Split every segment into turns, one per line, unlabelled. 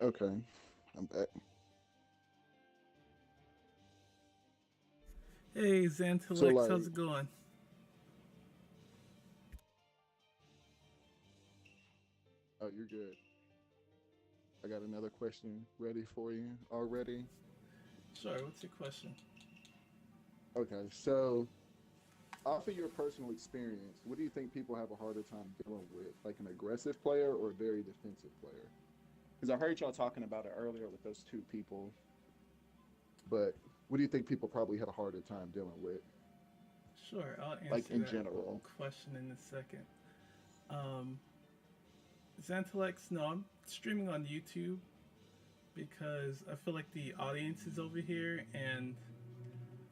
Okay, I'm back.
Hey,
So
Xantelex, how's
like,
it going?
oh, you're good. I got another question ready for you already.
Sure, what's your question?
Okay, so off of your personal experience, what do you think people have a harder time dealing with, like an aggressive player or a very defensive player? Because I heard y'all talking about it earlier with those two people, but what do you think people probably had a harder time dealing with,
Sure, I'll
like
answer
in
that
general?
question in a second. Um, Xantelex, no, I'm streaming on YouTube because I feel like the audience is over here and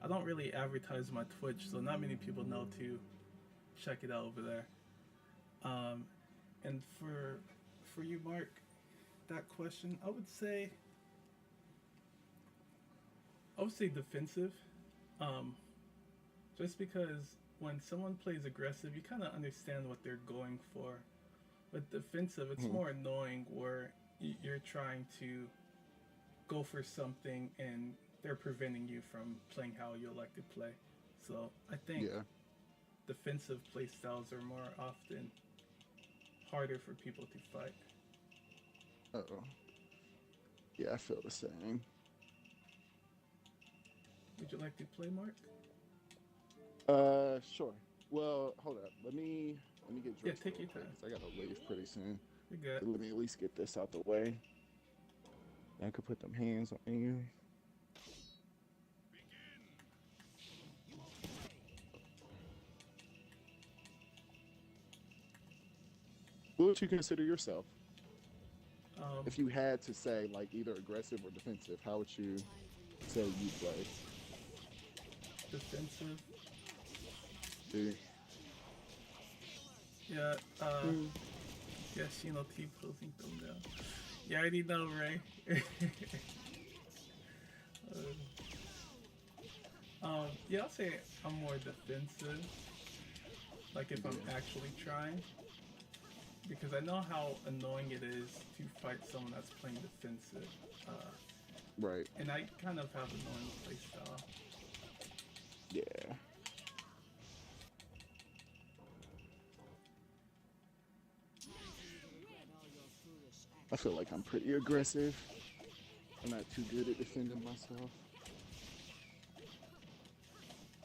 I don't really advertise my Twitch, so not many people know to check it out over there. Um, and for you, Mark, that question, I would say defensive. Um, just because when someone plays aggressive, you kind of understand what they're going for. With defensive, it's
Mhm.
more annoying where you're trying to go for something and they're preventing you from playing how you like to play. So I think
Yeah.
defensive play styles are more often harder for people to fight.
Oh, yeah, I feel the same.
Would you like to play, Mark?
Sure. Well, hold up. Let me get
Yeah,
dressed
take
real
your
quick
time.
because I gotta leave pretty soon.
You're good.
So let me at least get this out the way. I could put them hands on you. What would you consider yourself?
Um,
If you had to say like either aggressive or defensive, how would you say you play?
defensive.
See?
Yeah,
Hmm.
yes, T posing them down. You already know, Ray. Yeah, I'll say I'm more defensive. Like if I'm
Yeah.
actually trying, because I know how annoying it is to fight someone that's playing defensive, uh,
Right.
and I kind of have annoying playstyle.
Yeah. I feel like I'm pretty aggressive. I'm not too good at defending myself.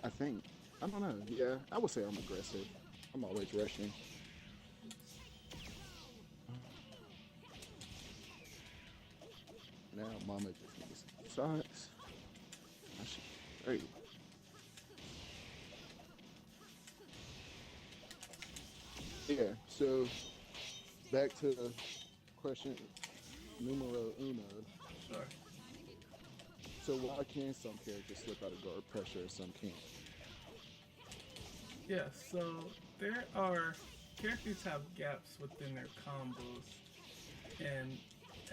I think. I don't know. Yeah, I would say I'm aggressive. I'm always rushing. Now, mama just needs some socks. I should be straight. Yeah. So back to question numero uno.
Sure.
So why can some characters slip out of guard pressure and some can't?
Yeah. So there are characters have gaps within their combos, and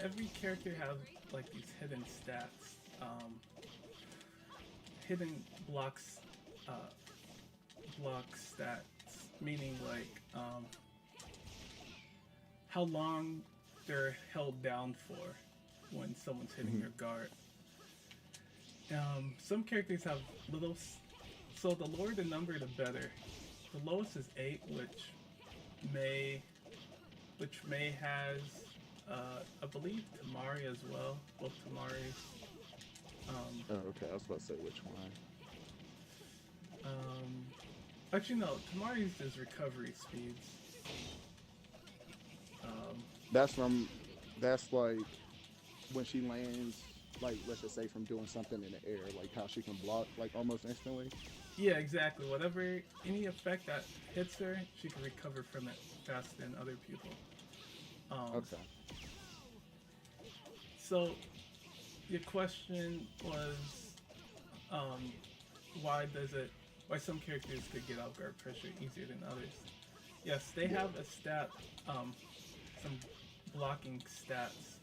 every character has like these hidden stats, hidden blocks, uh, block stats, meaning like how long they're held down for when someone's hitting
Hmm.
their guard. Some characters have little, so the lower the number, the better. The lowest is 8, may, which may has, I believe Tamari as well. Both Tamaris. Um,
Oh, okay. I was about to say which one.
um, Actually, no. Tamari's is recovery speeds. Um,
That's from. That's like when she lands. Like let's just say from doing something in the air, like how she can block like almost instantly.
yeah, exactly. Whatever, any effect that hits her, she can recover from it faster than other people. Um,
Okay.
so your question was, um, why does it? Why some characters could get out guard pressure easier than others? Yes, they
Yeah.
have a stat, some blocking stats,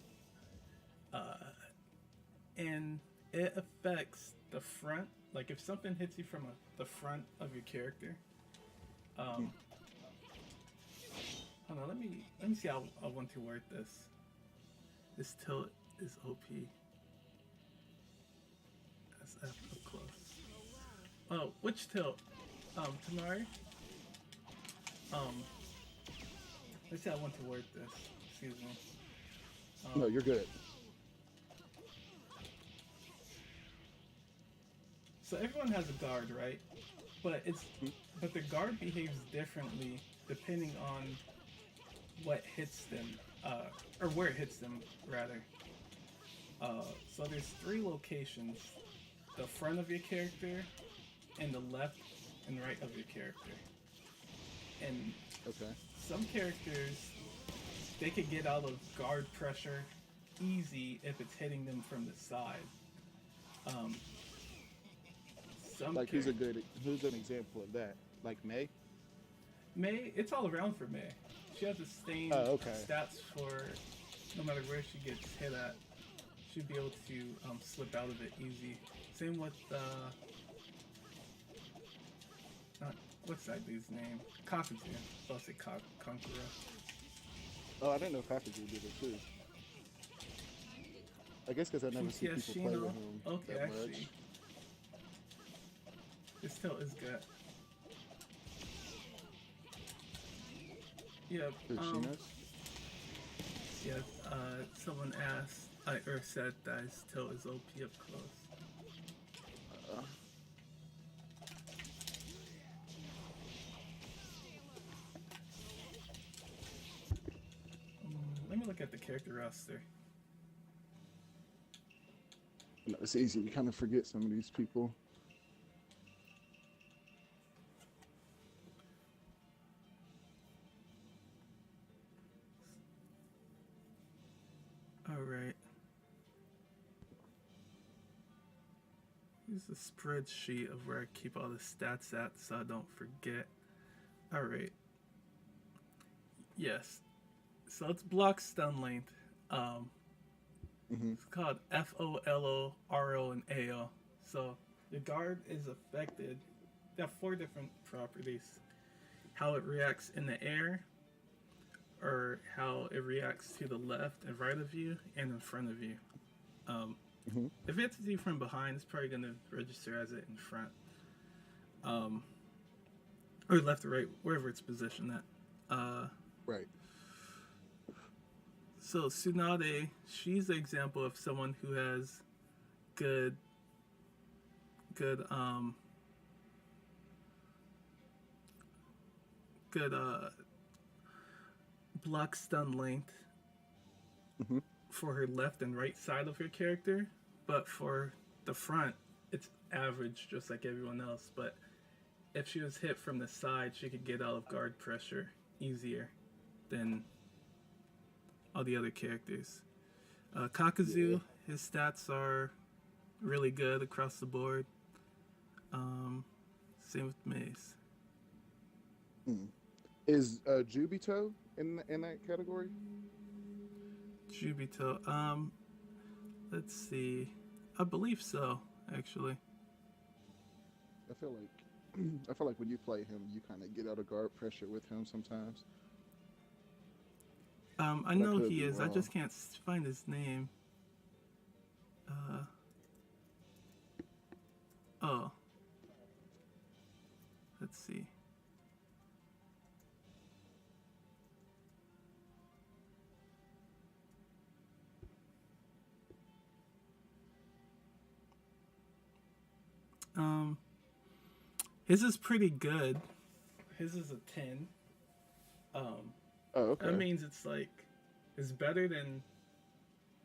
and it affects the front. Like if something hits you from the front of your character,
Mhm.
um, hold on, let me see how I want to word this. This tilt. is OP. That's F up close. Oh, which tilt? Tamari? Um, let's see how I want to word this. Excuse me.
No, you're good.
So everyone has a guard, right? But but the guard behaves differently depending on what hits them, or where it hits them, rather. So there's three locations: the front of your character, and the left and right of your character. And
Okay.
some characters, they could get out of guard pressure easy if it's hitting them from the side. Um, some
Like who's an example of that? Like May?
May, it's all around for May. She has the same stats for no matter where she gets hit at. She'd be able to slip out of it easy. Same with what's that dude's name? Kakuzu. I'll say Kankura.
Oh, I didn't know Kakuzu did it too. I guess because I never see people play with him
okay,
that
I
much.
see. This tilt is good. Yeah.
Shinos?
Yeah. Someone asked, or said that his tilt is OP up close. Let me look at the character roster.
No, it's easy. You kind of forget some of these people.
All right. Here's a spreadsheet of where I keep all the stats at so I don't forget. All right. Yes. So it's block stun length. It's called FOLO, RO, and AO. So the guard is affected. They have 4 different properties. How it reacts in the air, or how it reacts to the left and right of you and in front of you. If it hits you from behind, it's probably going to register as it in front. Or left or right, wherever it's positioned at.
Right.
So Tsunade, she's an example of someone who has good block stun length for her left and right side of her character, but for the front, it's average, just like everyone else. But if she was hit from the side, she could get out of guard pressure easier than all the other characters. Kakuzu, his stats are really good across the board. Same with Mace.
Is Jubito in that category?
Jubito, let's see. I believe so, actually.
I feel like when you play him, you kind of get out of guard pressure with him sometimes.
I know he is. Wrong. I just can't find his name. Oh. Let's see. His is pretty good. His is a 10.
Oh, okay.
That means it's like it's better than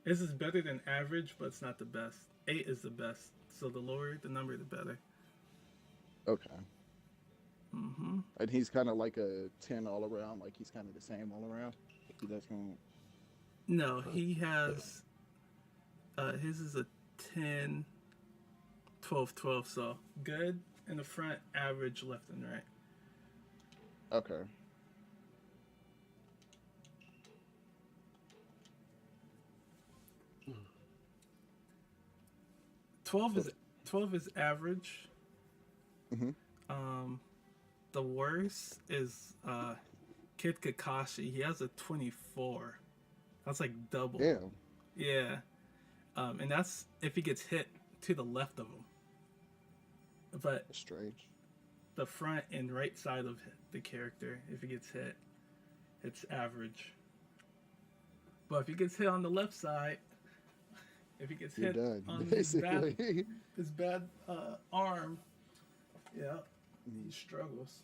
his is better than average, but it's not the best. 8 is the best. So the lower the number, the better.
Okay. And he's kind of like a 10 all around. Like he's kind of the same all around. He doesn't.
No, he has. His is a 10, 12, 12. So good in the front, average left and right.
Okay.
Twelve is average. The worst is Kid Kakashi. He has a 24. That's like double.
Damn.
Yeah. And that's if he gets hit to the left of him. But
That's strange.
the front and right side of the character, if he gets hit, it's average. But if he gets hit on the left side, if he gets
You're
hit
done,
on
basically.
his bad arm, yeah, he struggles.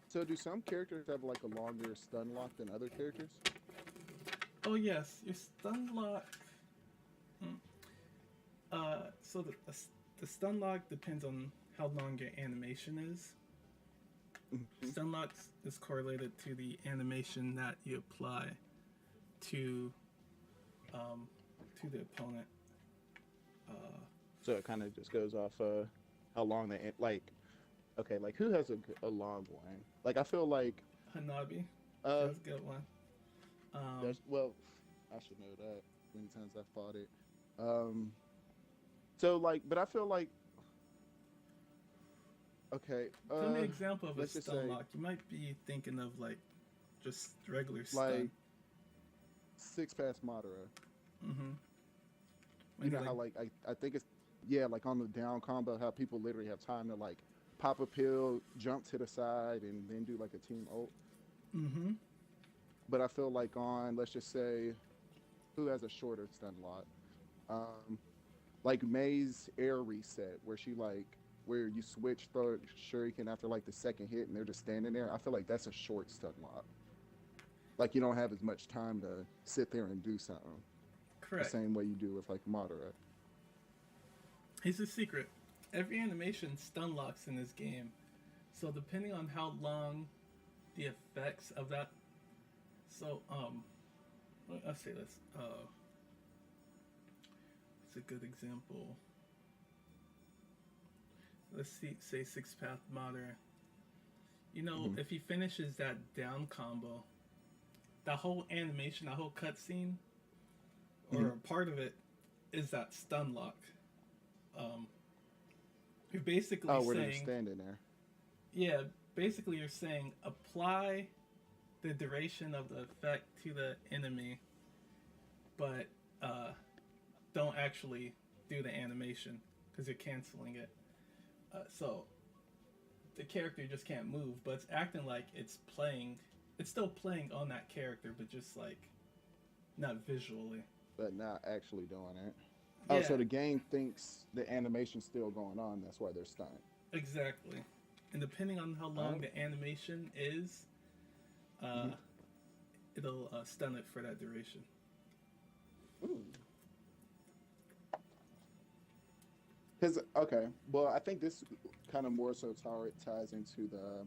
So do some characters have like a longer stun lock than other characters?
Oh yes, your stun lock. So the stun lock depends on how long your animation is. Stun lock is correlated to the animation that you apply to the opponent.
So it kind of just goes off how long they like. Okay, like who has a long one? Like I feel like
Hanabi,
uh,
that's a good one.
well, I should know that. Many times I fought it. So like, but I feel like okay.
Tell me an example of a
let's just
stun
say
lock. You might be thinking of like just regular
like
stun.
Six Pass Madara.
Mm-hmm.
You know how like I think it's yeah like on the down combo how people literally have time to like pop a pill, jump to the side, and then do like a team ult.
Mm-hmm.
But I feel like on let's just say who has a shorter stun lock, like May's air reset where she like where you switch throw shuriken after like the second hit and they're just standing there. I feel like that's a short stun lock. Like you don't have as much time to sit there and do something.
Correct.
The same way you do with like Madara.
Here's the secret. Every animation stun locks in this game. So depending on how long the effects of that so I'll say this. It's a good example. Let's say Six Path Madara. You know, if he finishes that down combo, that whole animation, that whole cutscene, or a part of it, is that stun lock. You're basically
where they're
saying,
standing there.
yeah, basically you're saying apply the duration of the effect to the enemy, but don't actually do the animation because you're canceling it. So the character just can't move, but it's acting like it's playing. It's still playing on that character, but just like not visually.
But not actually doing it.
Yeah.
Oh, so the game thinks the animation's still going on. That's why they're stunned.
Exactly. And depending on how long the animation is, it'll stun it for that duration.
Because okay, well, I think this kind of more so ties into the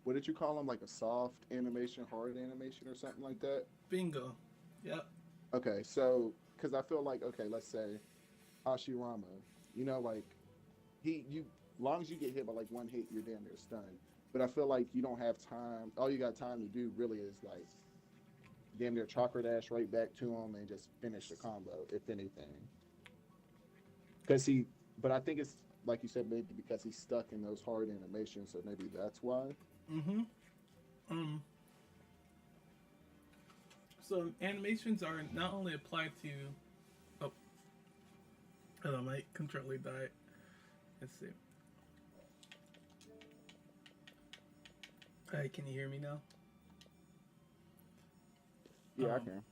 what did you call them? Like a soft animation, hard animation, or something like that.
Bingo. Yep.
Okay, so because I feel like okay, let's say Hashirama, you know, like long as you get hit by like one hit, you're damn near stunned. But I feel like you don't have time. All you got time to do really is like damn near chakra dash right back to him and just finish the combo, if anything. But I think it's like you said, maybe because he's stuck in those hard animations, so maybe that's why.
So animations are not only applied to. Oh, hello, my controller died. Let's see. Hey, can you hear me now?
Yeah, I can.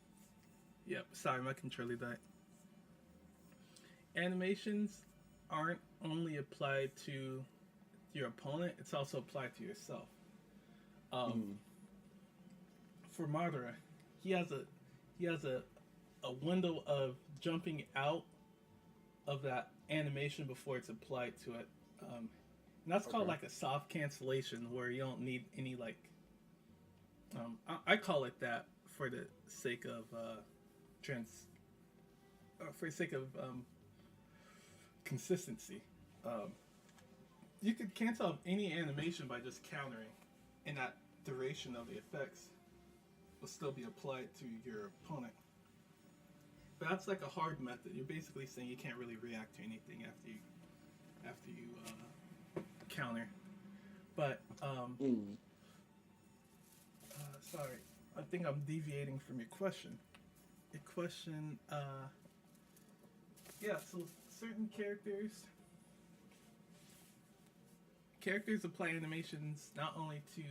Yep. Sorry, my controller died. Animations aren't only applied to your opponent; it's also applied to yourself. For Madara, he has a window of jumping out of that animation before it's applied to it. And that's called like a soft cancellation, where you don't need any like. I call it that for the sake of consistency. You could cancel out any animation by just countering, and that duration of the effects will still be applied to your opponent. But that's like a hard method. You're basically saying you can't really react to anything after you counter. But sorry, I think I'm deviating from your question. a question. Yeah, so certain characters apply animations not only to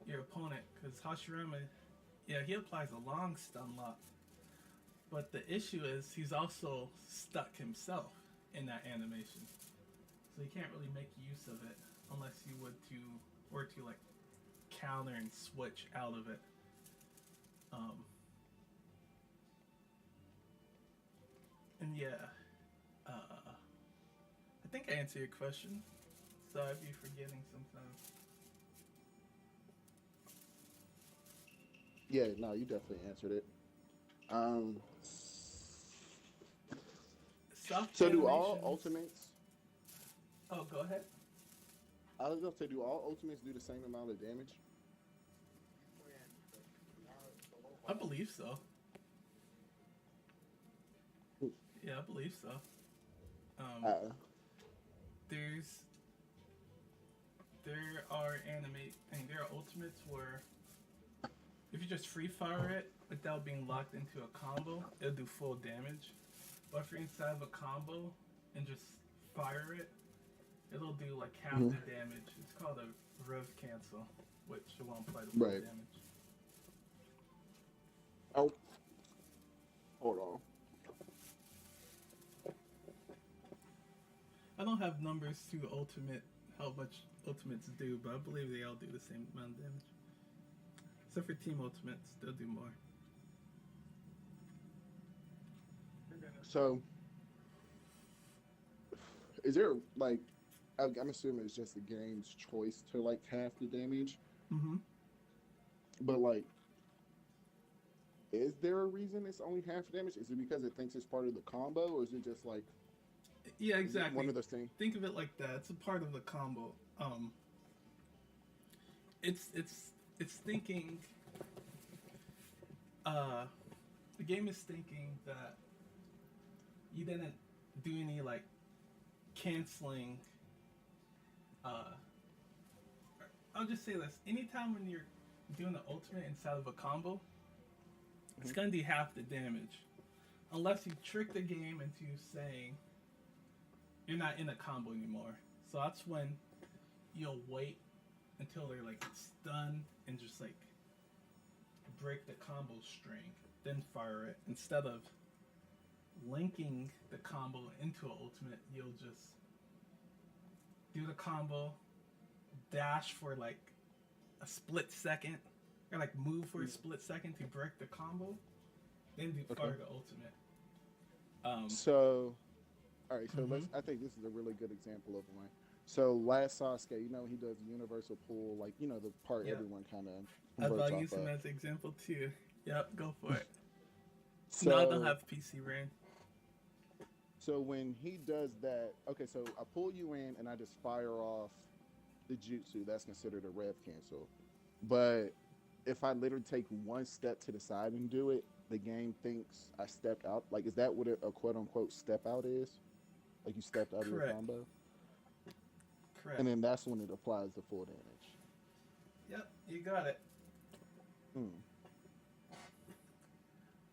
your opponent, because Hashirama, yeah, he applies a long stun lock, but the issue is he's also stuck himself in that animation, so you can't really make use of it unless you were to like counter and switch out of it. Um, and yeah, I think I answered your question. So I'd be forgetting sometimes.
Yeah, no, you definitely answered it. Um,
Soft
so do all
animations.
ultimates?
Oh, go ahead.
I was gonna say, do all ultimates do the same amount of damage?
I believe so. Yeah, I believe so. Um,
Uh,
there's there are there are ultimates where if you just free fire it without being locked into a combo, it'll do full damage. But if you're inside of a combo and just fire it, it'll do like half
mhm.
the damage. It's called a rev cancel, which it won't apply the full
Right.
damage.
Oh, hold on.
I don't have numbers to how much ultimates do, but I believe they all do the same amount of damage. Except for team ultimates, they'll do more.
So, is there like, I'm assuming it's just the game's choice to like half the damage,
Mm-hmm.
but like, is there a reason it's only half damage? Is it because it thinks it's part of the combo, or is it just like
Yeah,
one
exactly.
of those things?
Think of it like that. It's a part of the combo. Um, it's thinking. Uh, the game is thinking that you didn't do any like canceling. Uh, I'll just say this: anytime when you're doing the ultimate inside of a combo, it's
Mhm.
gonna do half the damage, unless you trick the game into saying you're not in a combo anymore. So that's when you'll wait until they're like stunned and just like break the combo string, then fire it. Instead of linking the combo into an ultimate, you'll just do the combo, dash for like a split second, or like move for a split second to break the combo, then do
Okay.
fire the ultimate. Um,
So, all right. So
mm-hmm.
let's. I think this is a really good example of one. So last Sasuke, he does universal pull, like the part
Yeah,
everyone kind of converts
I'll
off
use him
of.
as an example too. Yep, go for it. No, I don't
So
have PC rain.
So when he does that, okay, so I pull you in and I just fire off the jutsu. That's considered a rev cancel. But if I literally take one step to the side and do it, the game thinks I stepped out. Like, is that what a quote unquote step out is? Like you stepped out of your
Correct,
combo, and
correct.
then that's when it applies the full damage.
Yep, you got it.
Hmm.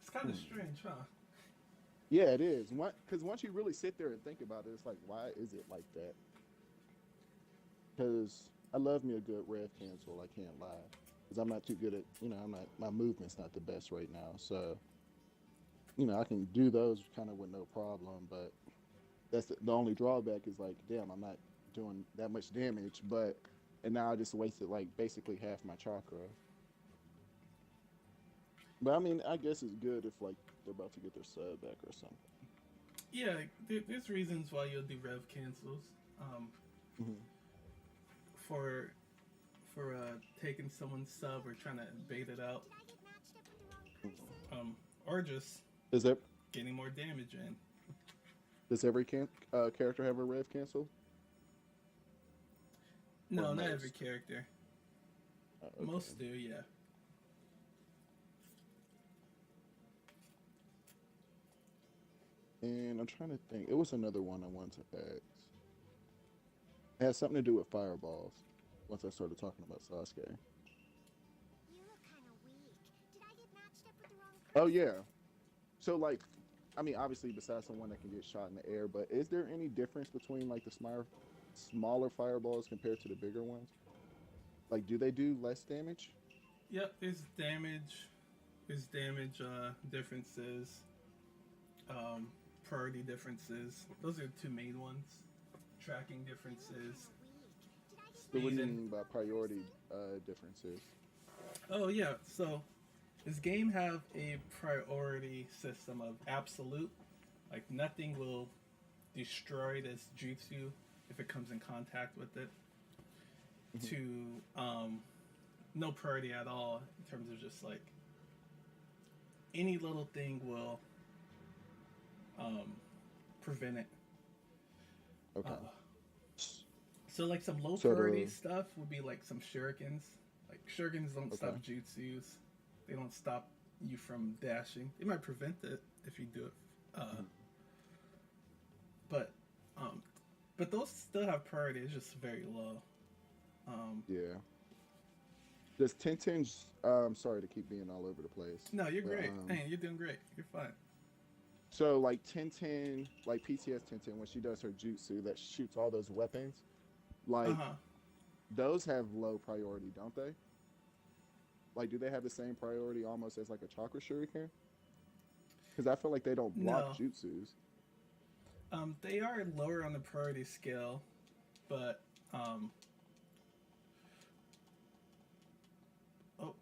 It's kind of
Hmm.
strange, huh?
Yeah, it is. Because once you really sit there and think about it, it's like, why is it like that? Because I love me a good rev cancel. I can't lie. Because I'm not too good at, I'm not, my movement's not the best right now. So, I can do those kind of with no problem. But that's the only drawback is like, damn, I'm not doing that much damage. And now I just wasted like basically half my chakra. But I mean, I guess it's good if like they're about to get their sub back or something.
Yeah, there's reasons why you'll do rev cancels. Um,
Hmm.
for taking someone's sub or trying to bait it out. Or just
Does that
getting more damage in.
does every character have a rev cancel or
No, not every
most?
character.
Okay.
Most do, yeah.
And I'm trying to think. It was another one I wanted to ask. It has something to do with fireballs. Once I started talking about Sasuke. Oh yeah. So like, I mean, obviously, besides the one that can get shot in the air, but is there any difference between like the smaller fireballs compared to the bigger ones? Like, do they do less damage?
Yep, there's damage differences, um, priority differences. Those are the two main ones. Tracking differences,
So what
speed,
do you
and
mean by priority differences?
oh yeah. So this game have a priority system of absolute. Like nothing will destroy this jutsu if it comes in contact with it.
Hmm.
To no priority at all in terms of just like any little thing will um, prevent it. Uh,
Okay.
so like some low
So
priority
the
stuff would be like some shurikens. Like shurikens don't
okay.
stop jutsus. They don't stop you from dashing. They might prevent it if you do it. Uh,
Mhm.
but um, but those still have priority. It's just very low. Um,
Yeah. Does Tintin's sorry to keep being all over the place,
no, you're
but
great. Man, you're doing great. You're fine.
so like Tintin, like PTS Tintin, when she does her jutsu that shoots all those weapons,
Uh
like
huh.
those have low priority, don't they? Like, do they have the same priority almost as like a chakra shuriken? Because I feel like they don't block
No,
jutsus.
they are lower on the priority scale, but um, oh,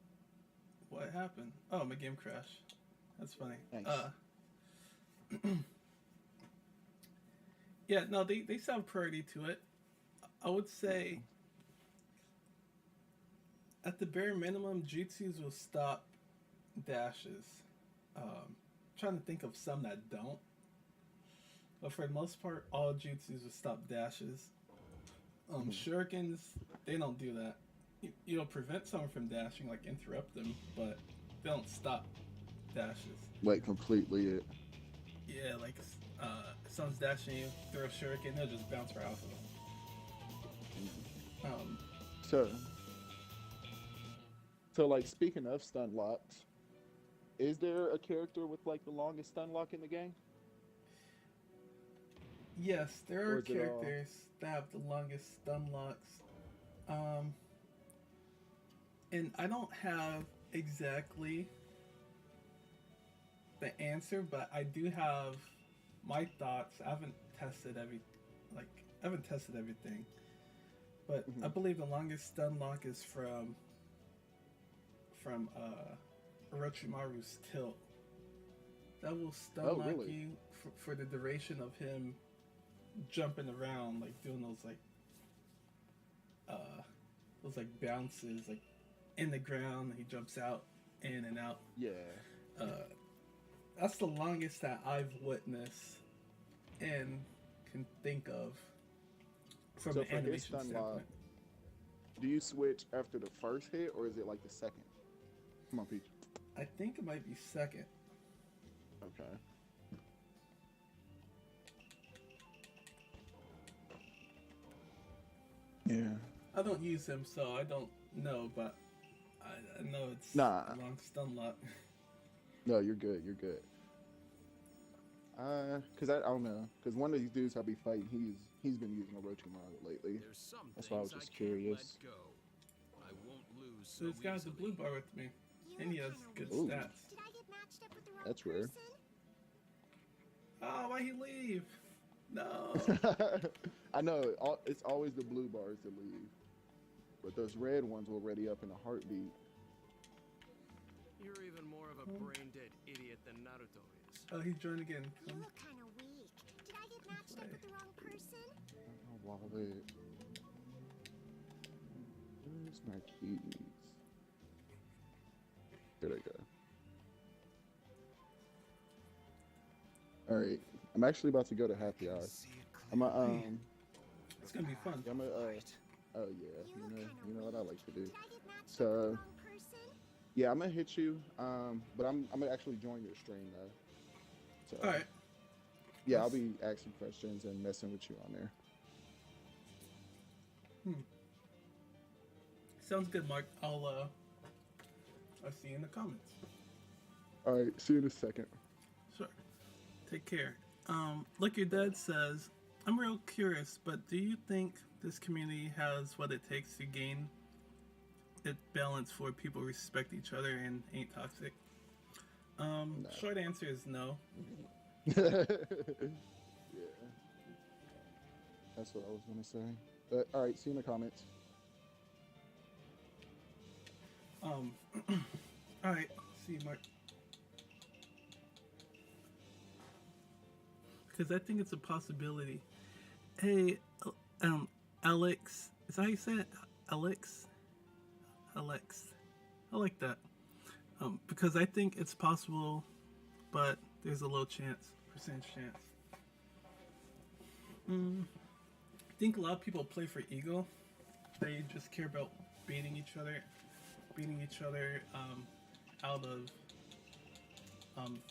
what happened? Oh, my game crashed. That's funny.
Nice.
Yeah, no, they still have priority to it. I would say at the bare minimum, jutsus will stop dashes. Trying to think of some that don't, but for the most part, all jutsus will stop dashes.
Mhm.
Shurikens, they don't do that. You'll prevent someone from dashing, like interrupt them, but they don't stop dashes.
Like completely it.
Yeah, like if someone's dashing you, throw a shuriken, they'll just bounce right off of them.
Mhm.
Um,
So, so like speaking of stun locks, is there a character with like the longest stun lock in the game,
yes, there
or
are
is it all?
characters that have the longest stun locks. Um, and I don't have exactly the answer, but I do have my thoughts. Like I haven't tested everything, but I
Mhm.
believe the longest stun lock is from Orochimaru's tilt. That will stun
Oh,
lock
really?
you for the duration of him jumping around, like doing uh, those like bounces, like in the ground. He jumps out, in and out.
Yeah.
Uh, that's the longest that I've witnessed and can think of from
So
an
for his
animation
stun lock,
standpoint.
do you switch after the first hit, or is it like the second? Come on, Peach.
I think it might be second.
Okay. Yeah.
I don't use him, so I don't know, but I know it's
Nah.
a long stun lock.
No, you're good. You're good. Cause I don't know, cause one of these dudes I'll be fighting, he's been using Orochimaru lately.
There's some
That's why I was
things I
just
can't let
curious.
go. I won't lose
So
so
this guy's a blue
easily.
bar with me, and he has good
Ooh,
stats.
Did I get matched up with the wrong
that's rare.
person?
Oh, why he leave? No.
I know it's always the blue bars that leave, but those red ones will ready up in a heartbeat.
You're even more of a brain-dead idiot than Naruto is.
Oh, he joined again.
You look kind of weak. Did I get matched up with the wrong person?
Oh, wallet. Where's my keys? There they go. All right, I'm actually about to go to Happy Hour. I'm
It's gonna be fun.
I'm oh yeah,
You look kind of
you know what I like to do.
Did I get matched up with the
So
wrong person?
yeah, I'm gonna hit you. But I'm gonna actually join your stream though. So
All right.
yeah, I'll be asking questions and messing with you on there.
Hmm. Sounds good, Mark. I'll see you in the comments.
All right, see you in a second.
Sure. Take care. Like your dad says, I'm real curious, but do you think this community has what it takes to gain it balance for people respect each other and ain't toxic?
No.
Short answer is no.
Yeah, that's what I was gonna say. But all right, see you in the comments.
All right. See you, Mark. Because I think it's a possibility. Hey, Alex. Is that how you say it? Alex? Alex. I like that. Because I think it's possible, but there's a low chance, percentage chance. I think a lot of people play for ego. They just care about beating each other out of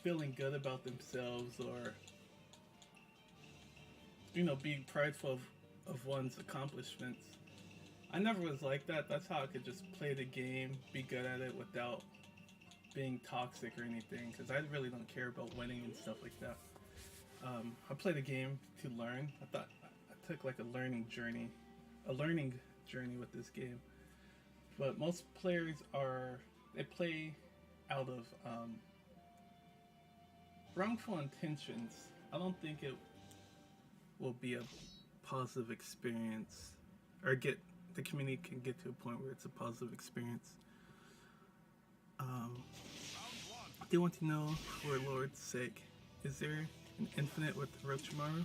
feeling good about themselves, or being prideful of one's accomplishments. I never was like that. That's how I could just play the game, be good at it without being toxic or anything, because I really don't care about winning and stuff like that. I play the game to learn. I took like a learning journey with this game. But most players they play out of wrongful intentions. I don't think it will be a positive experience, or the community can get to a point where it's a positive experience. They want to know, for Lord's sake, is there an infinite with Orochimaru?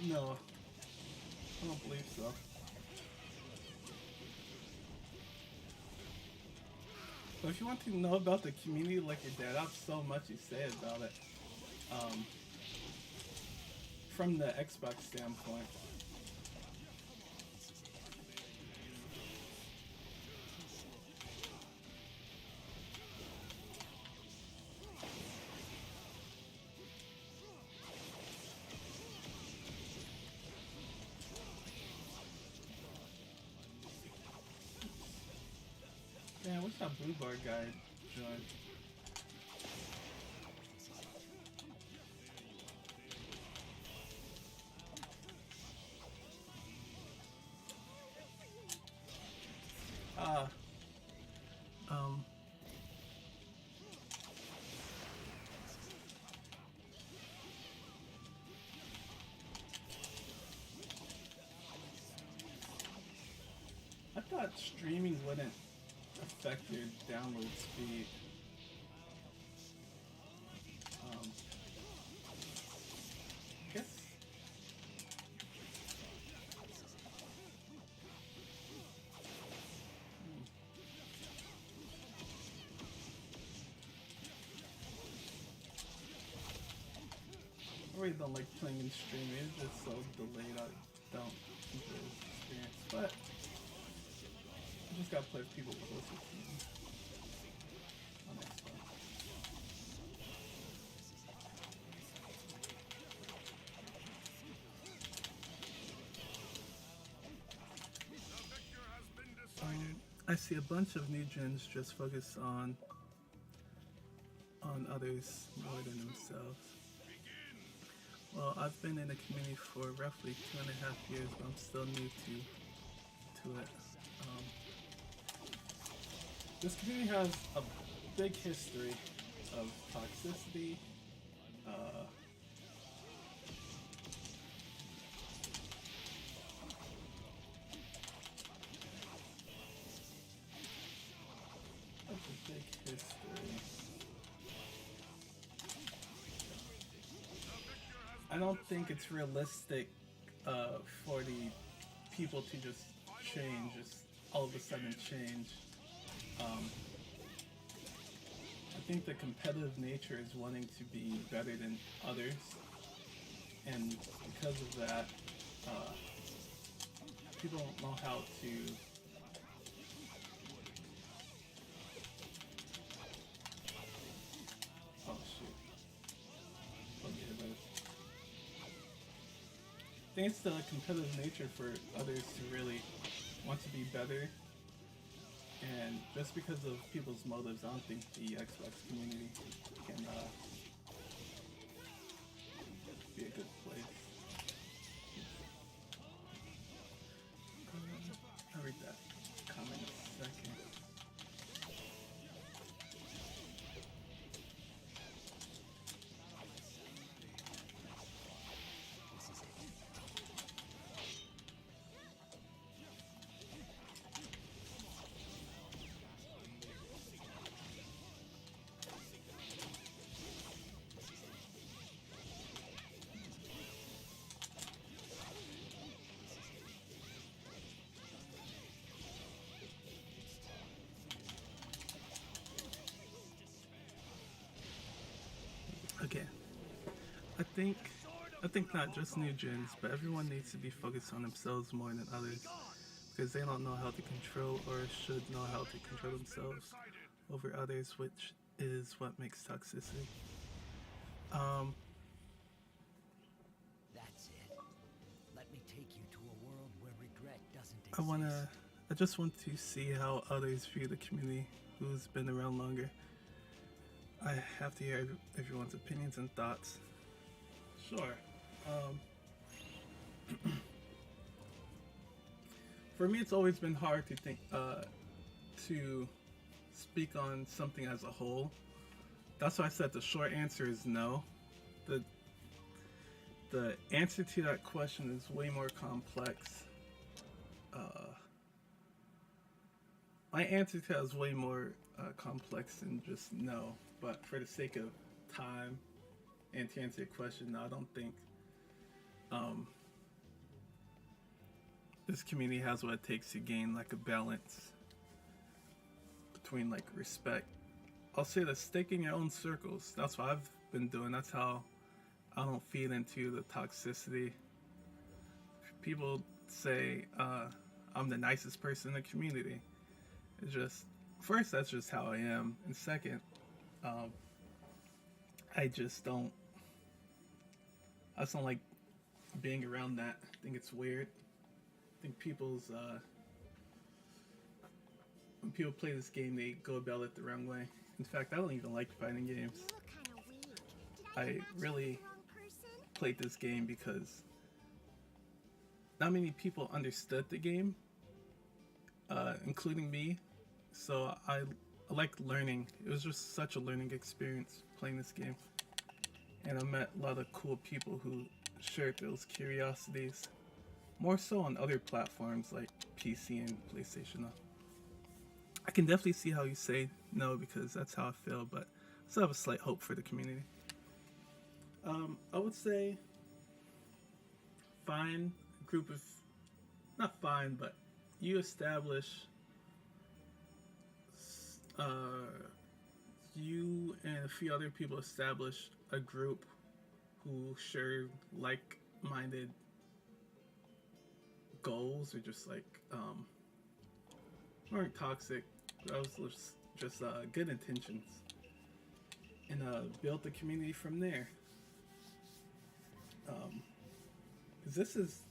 No, I don't believe so. So if you want to know about the community like your dad, I have so much to say about it. From the Xbox standpoint. Man, what's that blue bar guy joined? Um. I thought streaming wouldn't affect your download speed. I guess. I really don't like playing in streaming. It's just so delayed. I don't enjoy the experience, but I just gotta play with people closer to me on Xbox. I see a bunch of new gens just focus on others more than themselves. Well, I've been in the community for roughly 2.5 years, but I'm still new to it. This community has a big history of toxicity, I don't think it's realistic for the people to just change, just all of a sudden change. I think the competitive nature is wanting to be better than others, and because of that, people don't know how to I think it's the competitive nature for others to really want to be better just because of people's motives, I don't think the Xbox community can be a good place. I'll read that comment in a second. Okay, I think not just new gens, but everyone needs to be focused on themselves more than others, because they don't know how to control or should know how to control themselves over others, which is what makes toxicity.
That's it. Let me take you to a world where regret doesn't exist.
I just want to see how others view the community who's been around longer. I have to hear everyone's opinions and thoughts. Sure. For me, it's always been hard to think, to speak on something as a whole. That's why I said the short answer is no. The answer to that question is way more complex. My answer to that is way more complex than just no. But for the sake of time and to answer your question, no, I don't think this community has what it takes to gain like a balance between like respect. I'll say that stick in your own circles. That's what I've been doing. That's how I don't feed into the toxicity. People say I'm the nicest person in the community. It's just, first, that's just how I am, and second, I just don't like being around that. I think it's weird. I think when people play this game, they go about it the wrong way. In fact, I don't even like fighting games.
You look kind of weak. Did
I
I get matched
really
with the wrong person?
played this game because not many people understood the game, including me. So I liked learning. It was just such a learning experience playing this game. And I met a lot of cool people who shared those curiosities. More so on other platforms like PC and PlayStation. I can definitely see how you say no because that's how I feel, but I still have a slight hope for the community. I would say find a group of, not find, but you establish, you and a few other people establish a group who share like-minded goals or just like, weren't toxic, that was just good intentions, and build the community from there. Because this is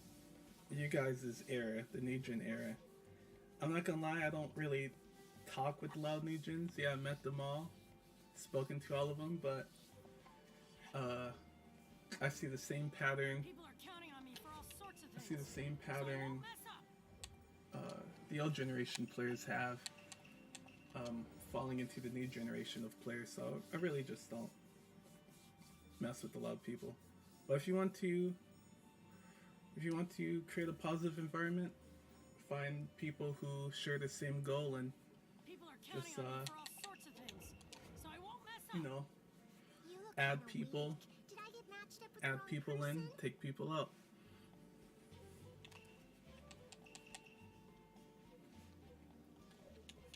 you guys' era, the new gen era. I'm not gonna lie, I don't really talk with a lot of new gens. Yeah, I met them all, spoken to all of them, but I see the same pattern.
People are counting on me for all sorts of
I
things.
see the same
So I won't
pattern
mess up.
the old generation players have, falling into the new generation of players. So I really just don't mess with a lot of people. But if you want to create a positive environment, find people who share the same goal, and
People are counting
just,
on me for all sorts of things. So I won't mess up.
you know,
You look
add
kinda
people,
weak. Did I get matched up with the
add
wrong
people
person?
in, take people out.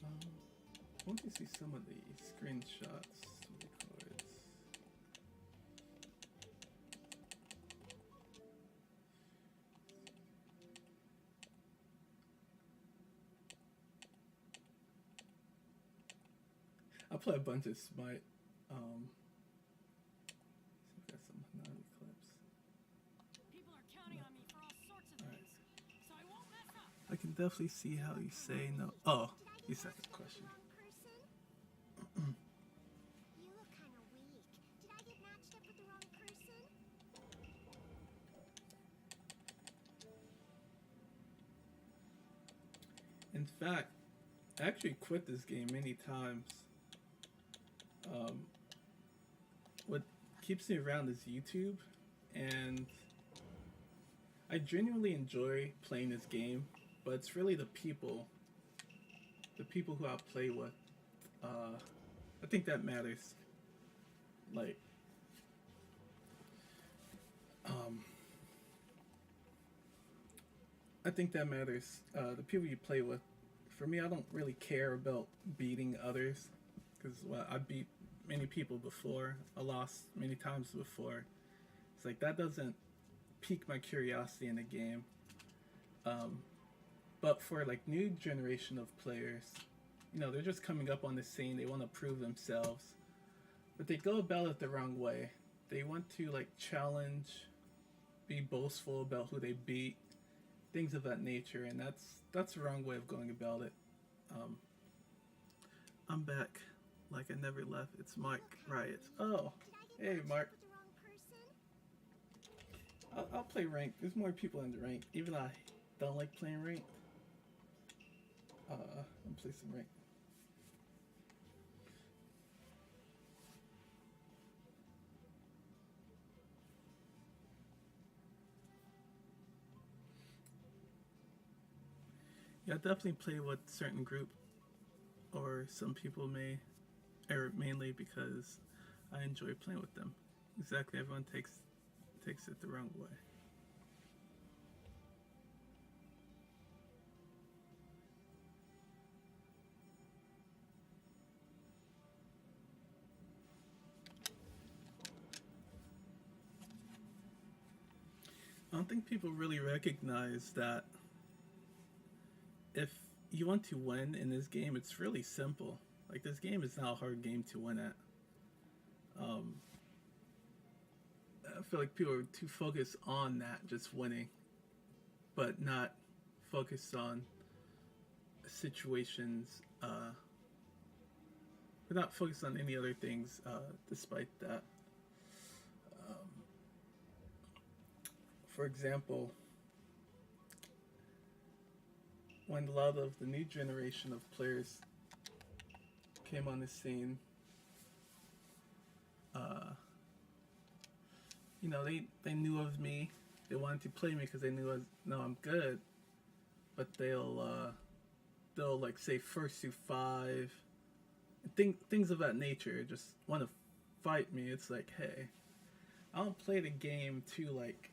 I want to see some of the screenshots of the cards. I'll play a bunch of Smite. So we got some Hanami clips.
People are counting on me for all sorts of
Alright.
things. So I won't mess up.
I can definitely see how you say no. Oh, you said that question. fact, I actually quit this game many times. What keeps me around is YouTube, and I genuinely enjoy playing this game, but it's really the people who I play with. I think that matters. Like, I think that matters. The people you play with. For me, I don't really care about beating others, because I beat many people before. I lost many times before. It's like that doesn't pique my curiosity in the game. But for like new generation of players, you know, they're just coming up on the scene. They want to prove themselves, but they go about it the wrong way. They want to like challenge, be boastful about who they beat, things of that nature, and that's the wrong way of going about it. I'm back, like I never left. It's Mike Riots. Oh, hey Mark. I'll play ranked. There's more people in the ranked. Even though I don't like playing ranked. I'll play some ranked. Yeah, I definitely play with certain group, or some people may, or mainly because I enjoy playing with them. Exactly, everyone takes it the wrong way. I don't think people really recognize that if you want to win in this game, it's really simple. Like, this game is not a hard game to win at. I feel like people are too focused on that, just winning, but not focused on situations. We're not focused on any other things despite that. For example, when a lot of the new generation of players came on the scene, you know, they knew of me. They wanted to play me because they knew I'm good. But they'll like say first to 5, things of that nature. Just want to fight me. It's like, hey, I don't play the game to like.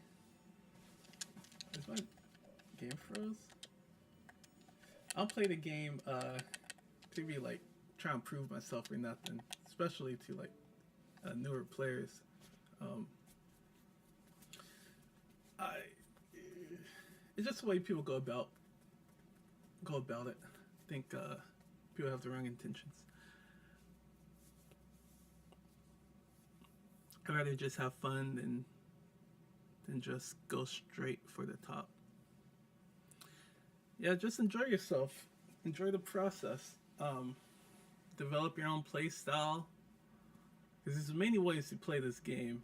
Is my game froze? I'll play the game to be like try and prove myself or nothing, especially to like newer players. It's just the way people go about it. I think people have the wrong intentions. I'd rather just have fun than just go straight for the top. Yeah, just enjoy yourself. Enjoy the process. Develop your own play style. Because there's many ways to play this game.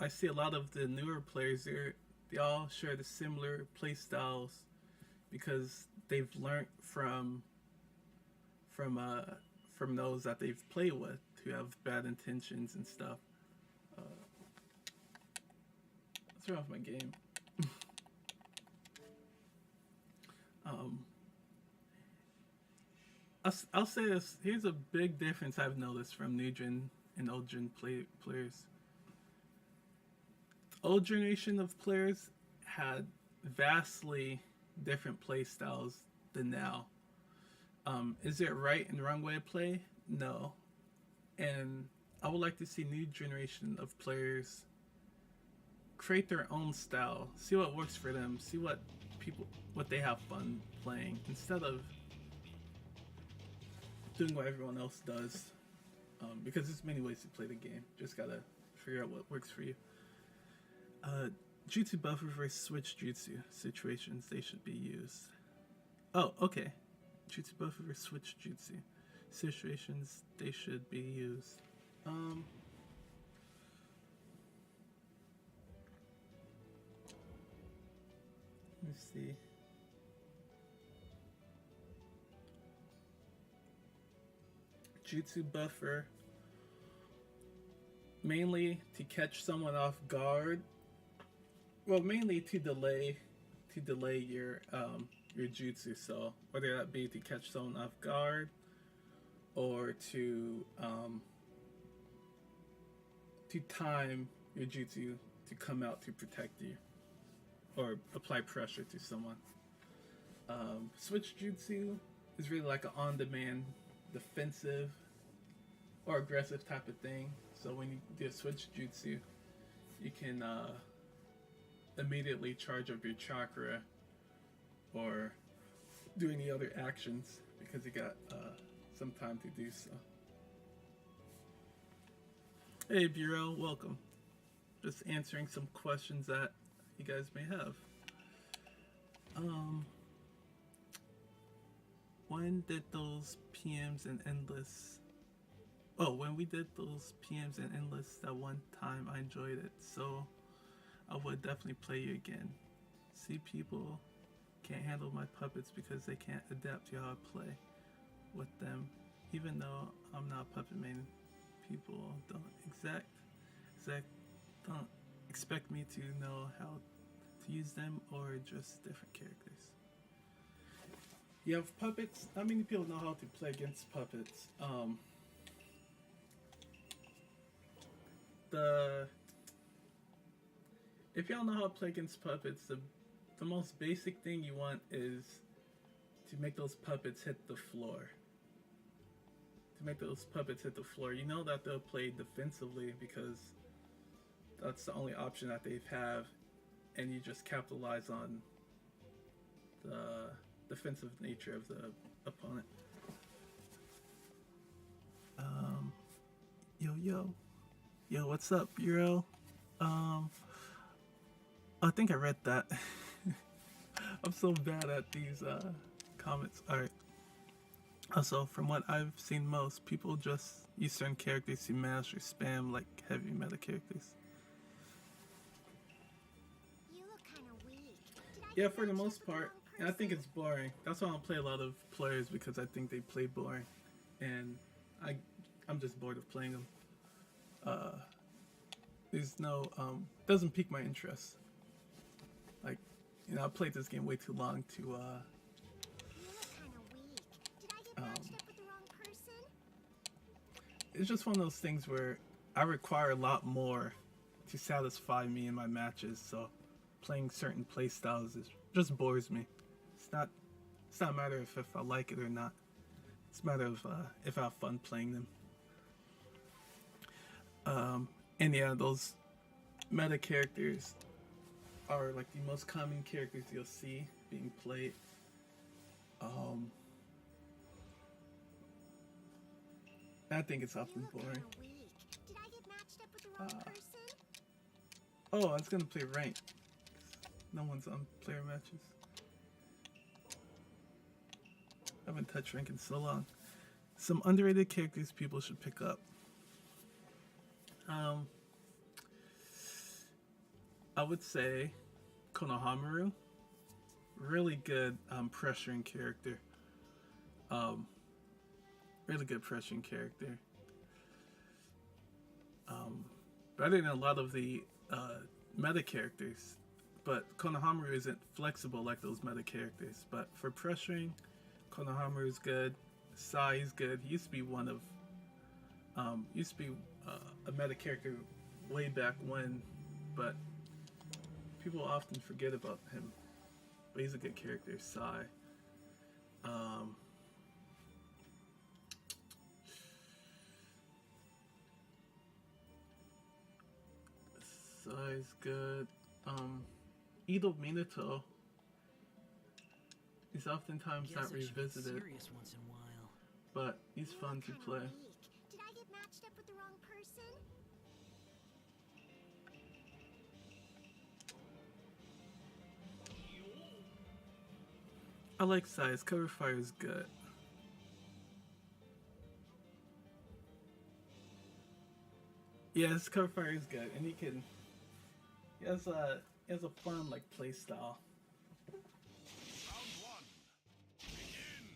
I see a lot of the newer players there. They all share the similar play styles because they've learned from those that they've played with who have bad intentions and stuff. Let's turn off my game. I'll say this. Here's a big difference I've noticed from new gen and old gen players. Old generation of players had vastly different play styles than now. Is there a right and wrong way to play? No. And I would like to see new generation of players create their own style, see what works for them, see what they have fun playing, instead of doing what everyone else does. Because there's many ways to play the game. Just gotta figure out what works for you. Jutsu buffer versus switch jutsu situations they should be used. Oh, okay. Jutsu buffer versus switch jutsu situations they should be used. Let me see. jutsu buffer, mainly to catch someone off guard. Well, mainly to delay your jutsu. So whether that be to catch someone off guard or to time your jutsu to come out to protect you or apply pressure to someone. Switch jutsu is really like an on-demand defensive or aggressive type of thing. So when you do a switch jutsu, you can immediately charge up your chakra or do any other actions because you got some time to do so. Hey Bureau, welcome. Just answering some questions that you guys may have. When did those PMs and Endless... Oh, when we did those PMs and Endless that one time, I enjoyed it. So I would definitely play you again. See, people can't handle my puppets because they can't adapt to how I play with them. Even though I'm not puppet main, people don't don't expect me to know how to use them or just different characters. You have puppets. Not many people know how to play against puppets. If y'all know how to play against puppets, the most basic thing you want is to make those puppets hit the floor. You know that they'll play defensively because that's the only option that they have, and you just capitalize on the defensive nature of the opponent. Yo, what's up, Euro? I think I read that. I'm so bad at these comments. Alright. Also, from what I've seen, most people just use certain characters to mash or spam like heavy meta characters.
You look kind of weak.
Yeah, for the most part. And I think it's boring. That's why I don't play a lot of players, because I think they play boring. And I'm just bored of playing them. There's no, doesn't pique my interest. Like, you know, I played this game way too long to,
You look kind of weak. Did I get matched up with the wrong person?
It's just one of those things where I require a lot more to satisfy me in my matches, so playing certain playstyles just bores me. It's not a matter of if I like it or not. It's a matter of if I have fun playing them. And yeah, those meta characters are like the most common characters you'll see being played. I think it's often boring.
Kinda weak. Did I get matched up with the wrong person?
Oh, I was gonna play ranked. No one's on player matches. I haven't touched rank in so long. Some underrated characters people should pick up. I would say Konohamaru. Really good pressuring character. Really good pressuring character. Better than a lot of the meta characters. But Konohamaru isn't flexible like those meta characters. But for pressuring, Konohamaru is good. Sai is good. He used to be one of a meta character way back when, but people often forget about him. But he's a good character, Sai. Sai's good. Edo Minato is oftentimes
Guess
not
I should get
revisited,
serious once in a while.
but he's fun to
Kinda
play.
weak. Did I get matched up with the wrong person?
I like Sai. His cover fire is good. Yeah, his cover fire is good, and he has a fun like play style.
Round one. Begin.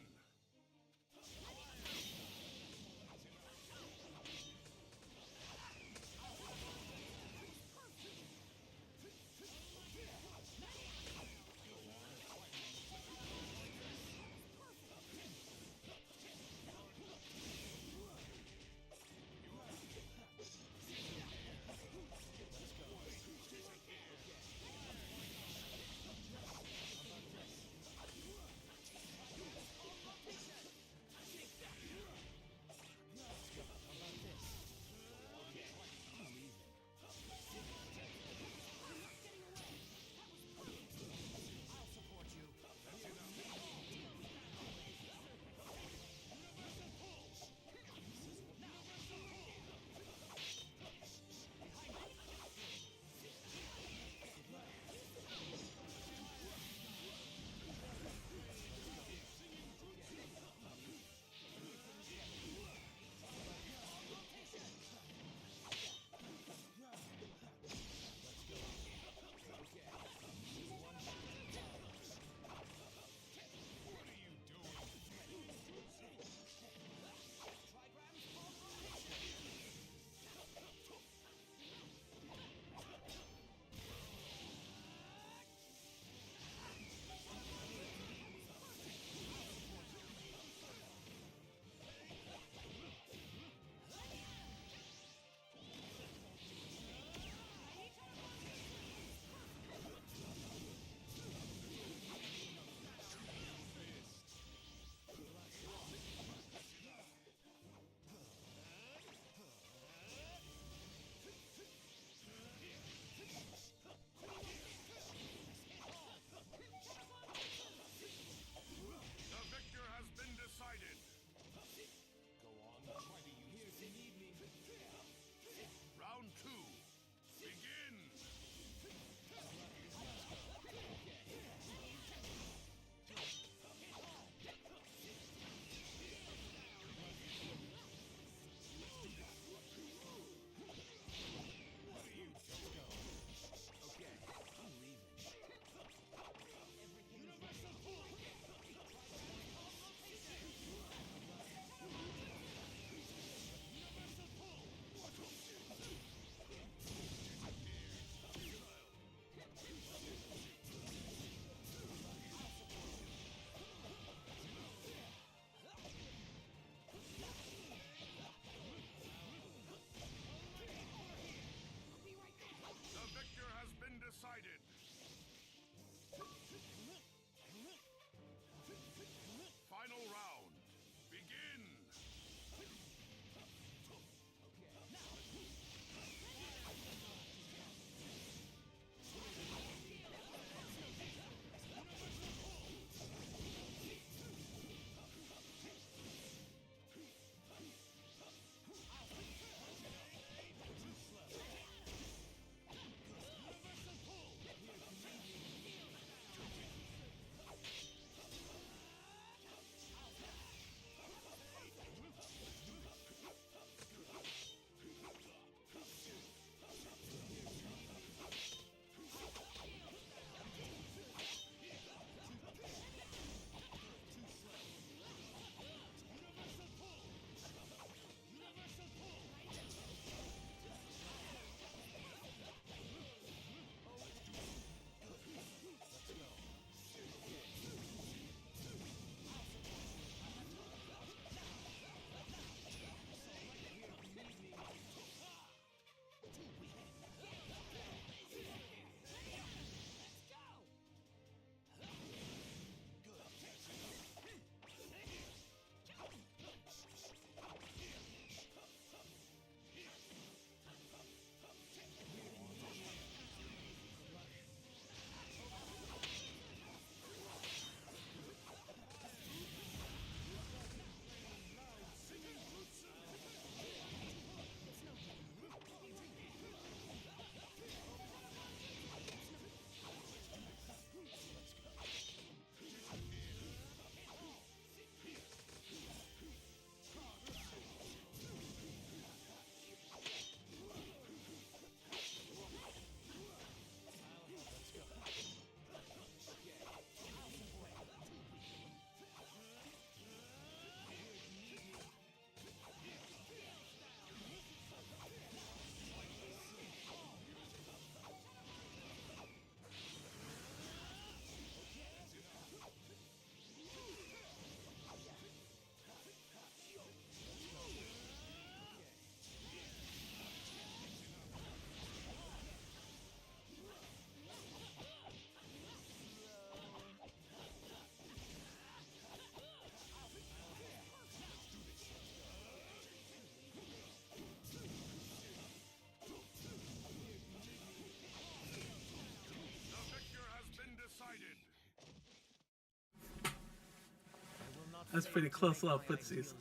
That's pretty close. A lot of footsies.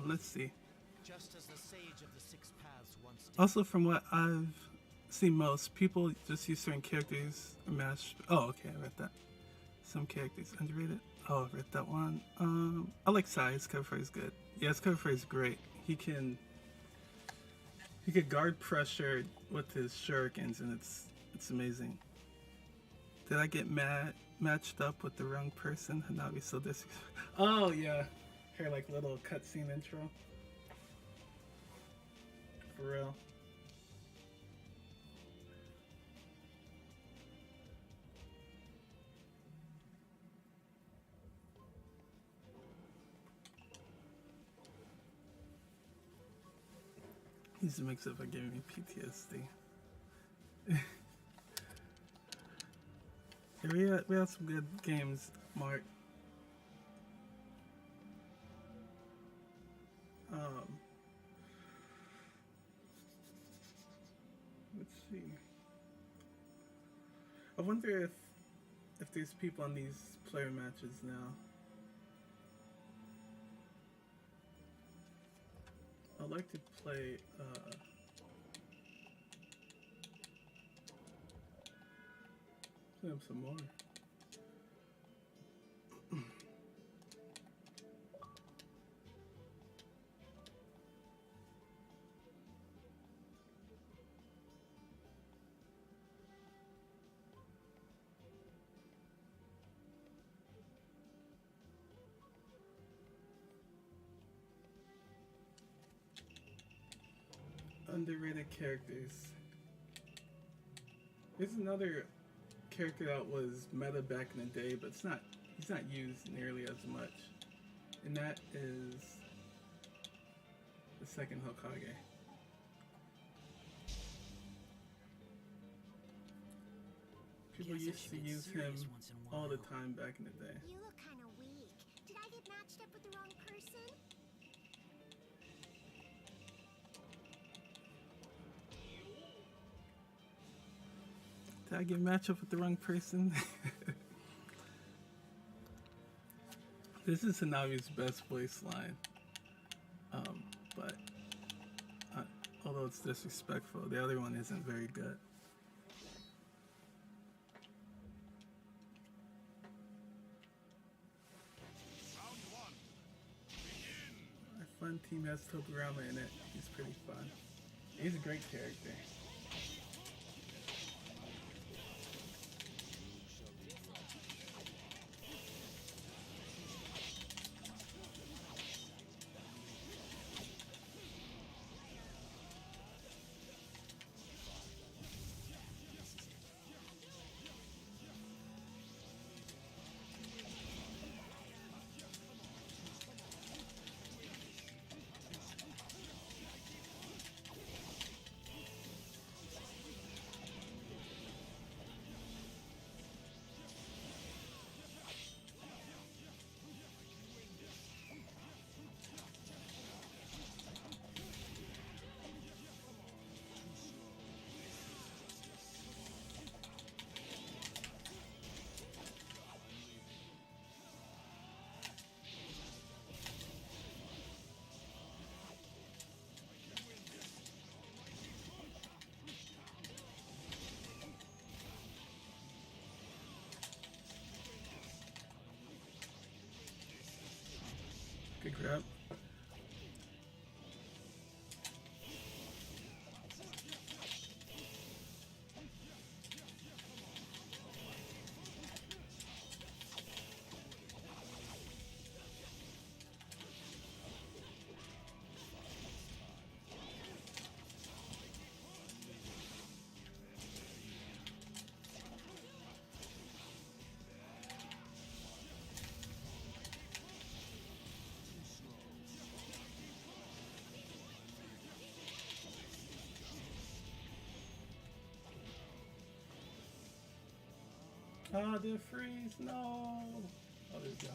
Let's see.
Just as the sage of the six paths once did.
Also, from what I've seen, most people just use certain characters or match. Oh, okay, I read that. Some characters underrated. Oh, I read that one. I like Sai. His cover phrase is good. Yeah, his cover phrase is great. He could guard pressure with his shurikens, and it's amazing. Did I get matched up with the wrong person? Hanabi so disrespectful. Oh yeah, her like little cutscene intro. For real. These mix-up are giving me PTSD. Yeah, we had some good games, Mark. Let's see. I wonder if there's people on these player matches now. I'd like to play some more. Underrated characters. There's another character that was meta back in the day, but he's not used nearly as much. And that is the second Hokage. People
Guess I
used
should
to
get
use him
serious once in a
all the
while.
time back in the day.
You look kind of weak. Did I get matched up with the wrong person?
Did I get matched up with the wrong person? This is Hanabi's best voice line. But although it's disrespectful, the other one isn't very good. Our fun team has Togurama in it. He's pretty fun. He's a great character. Good grab. Ah, the freeze, no! Oh, there we go.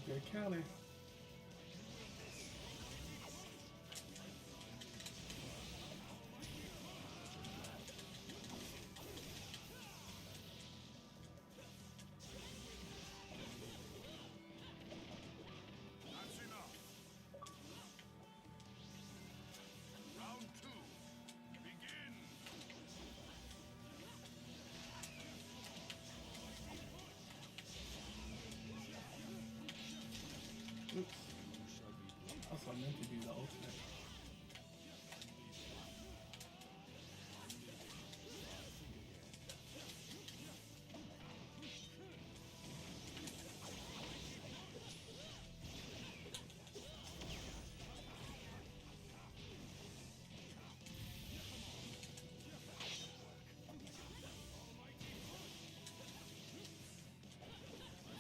Good counter.
That's enough. Round 2. Begin.
Oops. Also, I meant to do the ultimate.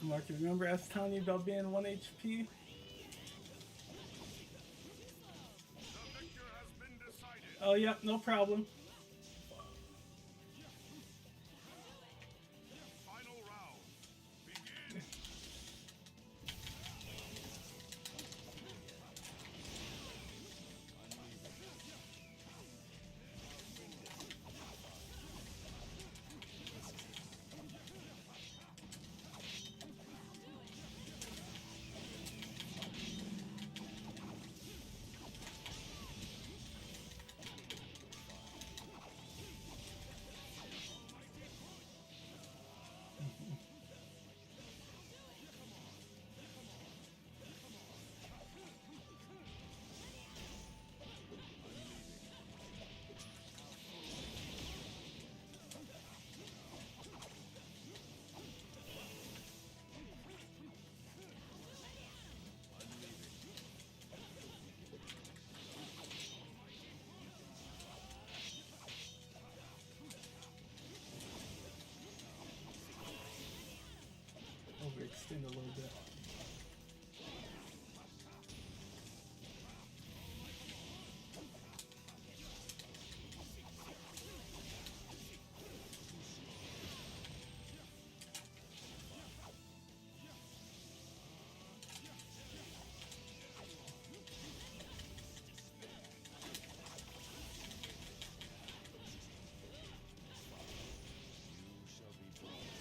Mark, you remember us telling you about being 1 HP?
The victor has been decided.
Oh, yep, no problem.
Final round. Begin.
Overextend a little bit.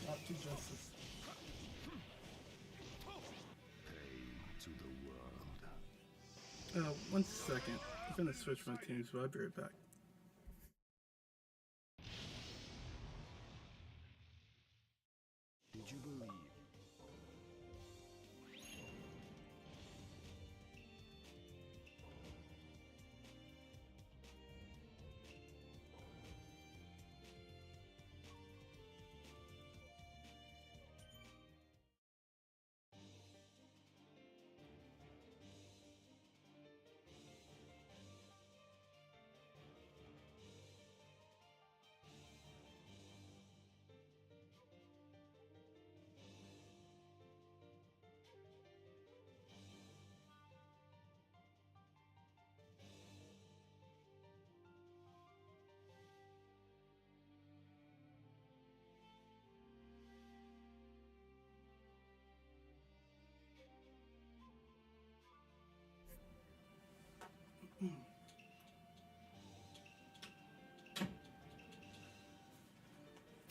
Not to justice.
To the world.
1 second. I'm gonna switch my teams, but I'll be right back.
Did you believe?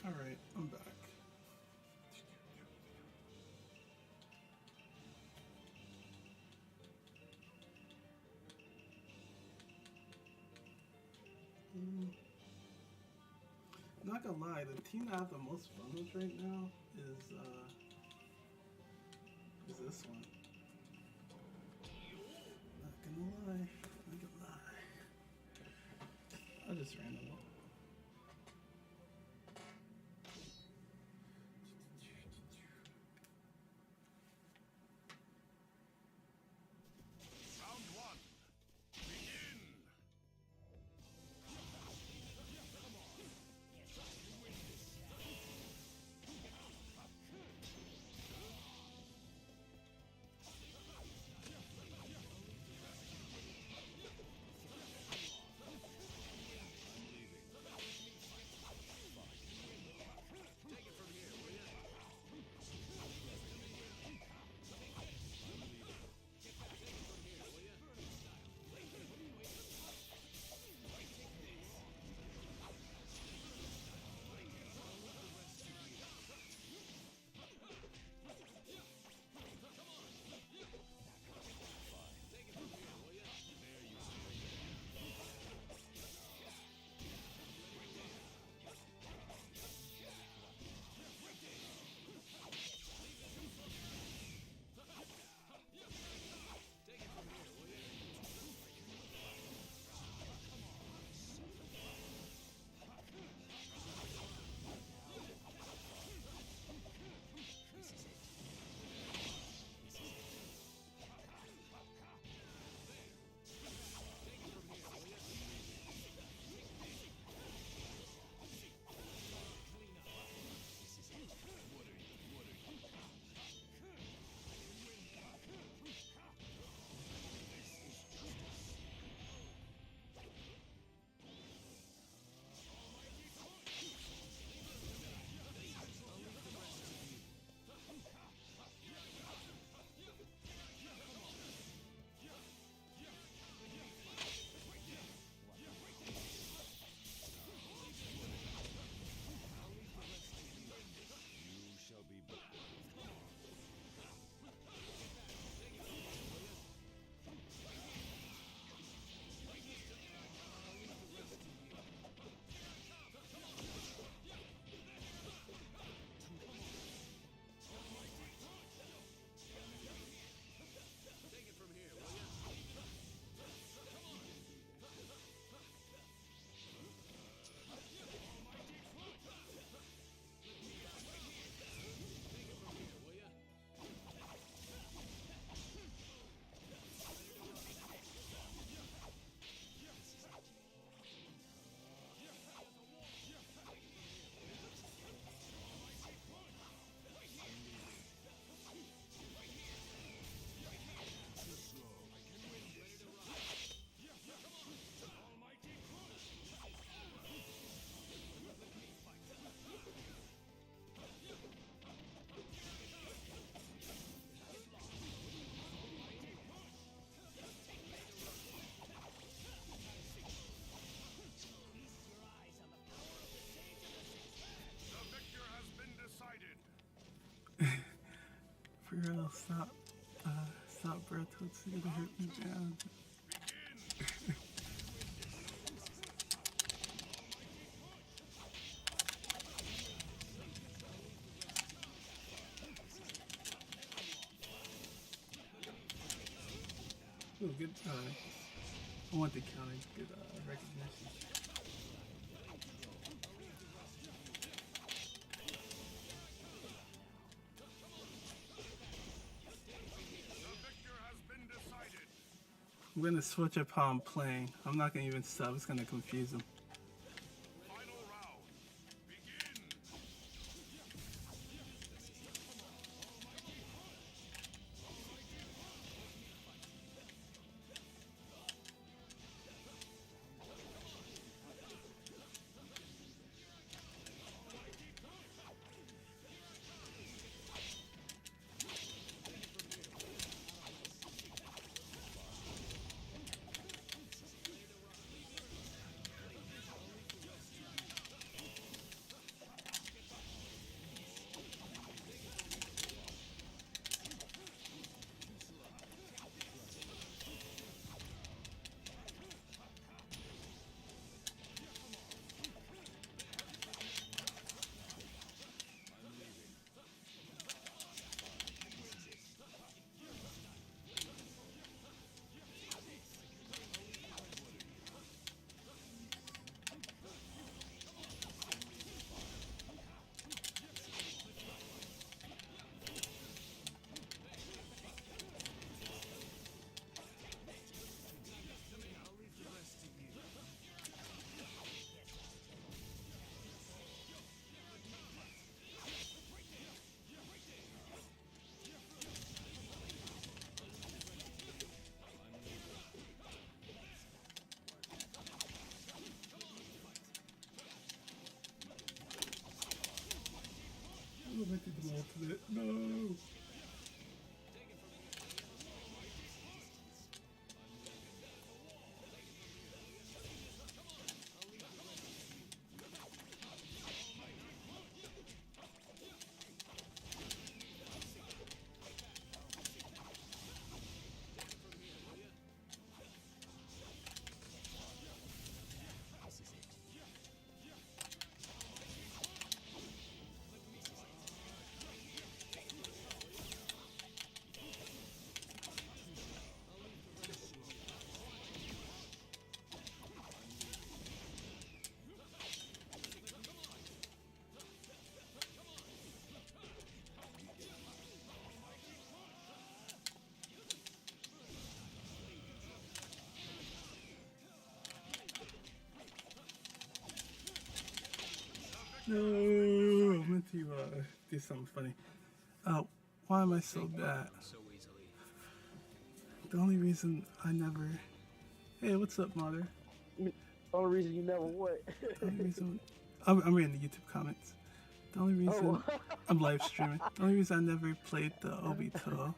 Alright, I'm back. Not gonna lie, the team that I have the most fun with right now is this one. Not gonna lie. I just ran them all.
Round 1. Begin.
Oh, stop. Stop, bro. It's gonna hurt me down. Ooh, good. I want the counting. Good recognition.
The victor has been decided.
I'm gonna switch up how I'm playing. I'm not gonna even sub. It's gonna confuse them.
Final round. Begin.
Oh, I did the ultimate. No. No, I meant to do something funny. Why am I so bad?
So easily.
The only reason I never. Hey, what's up, mother?
Only reason you never what?
The only reason I'm reading the YouTube comments. The only reason I'm live streaming. The only reason I never played the Obito,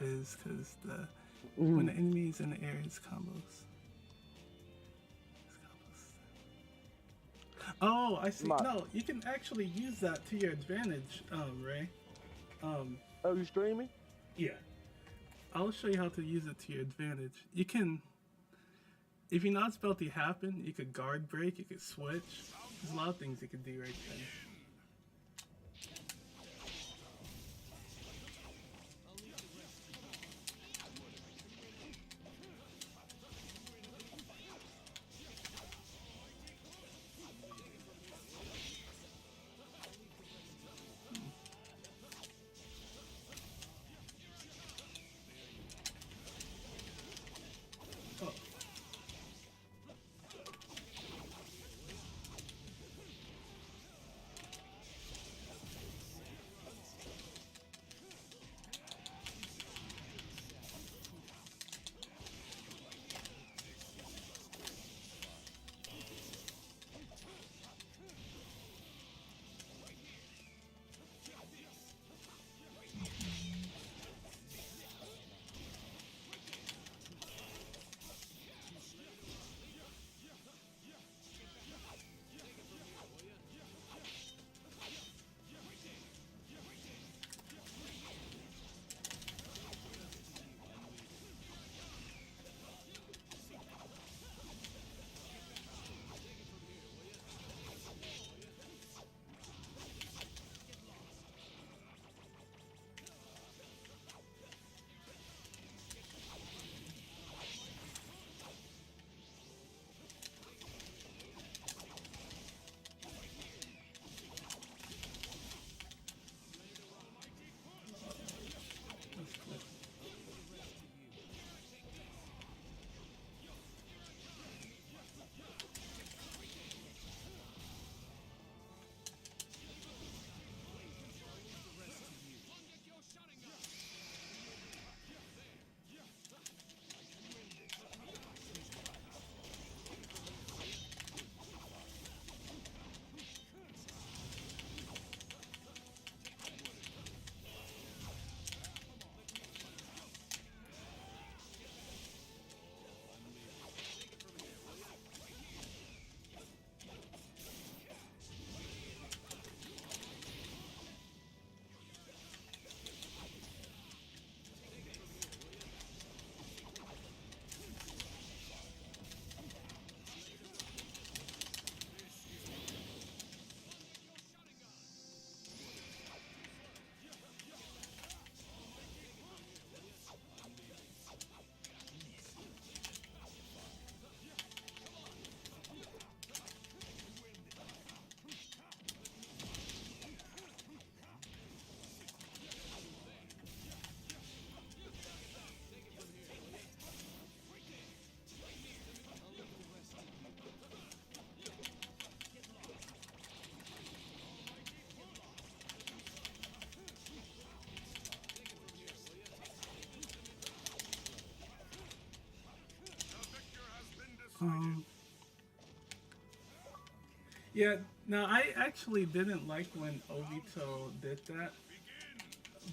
is because when the enemy is in the air, it's combos. Oh, I see. No, you can actually use that to your advantage, Ray.
Oh, you streaming?
Yeah. I'll show you how to use it to your advantage. You can, if you know it's about to happen, you could guard break, you could switch. There's a lot of things you could do right there. Yeah, no, I actually didn't like when Obito did that,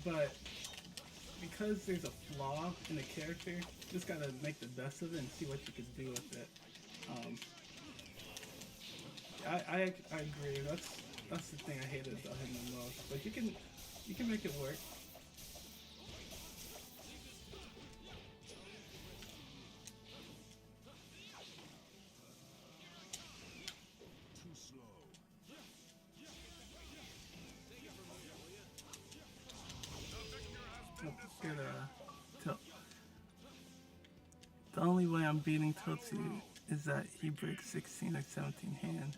but because there's a flaw in the character, just gotta make the best of it and see what you can do with it. Um, I agree. That's the thing I hated about him the most. But you can make it work.
Too slow.
I'm gonna tell. The only way I'm beating Totsu is that he breaks 16 or 17 hands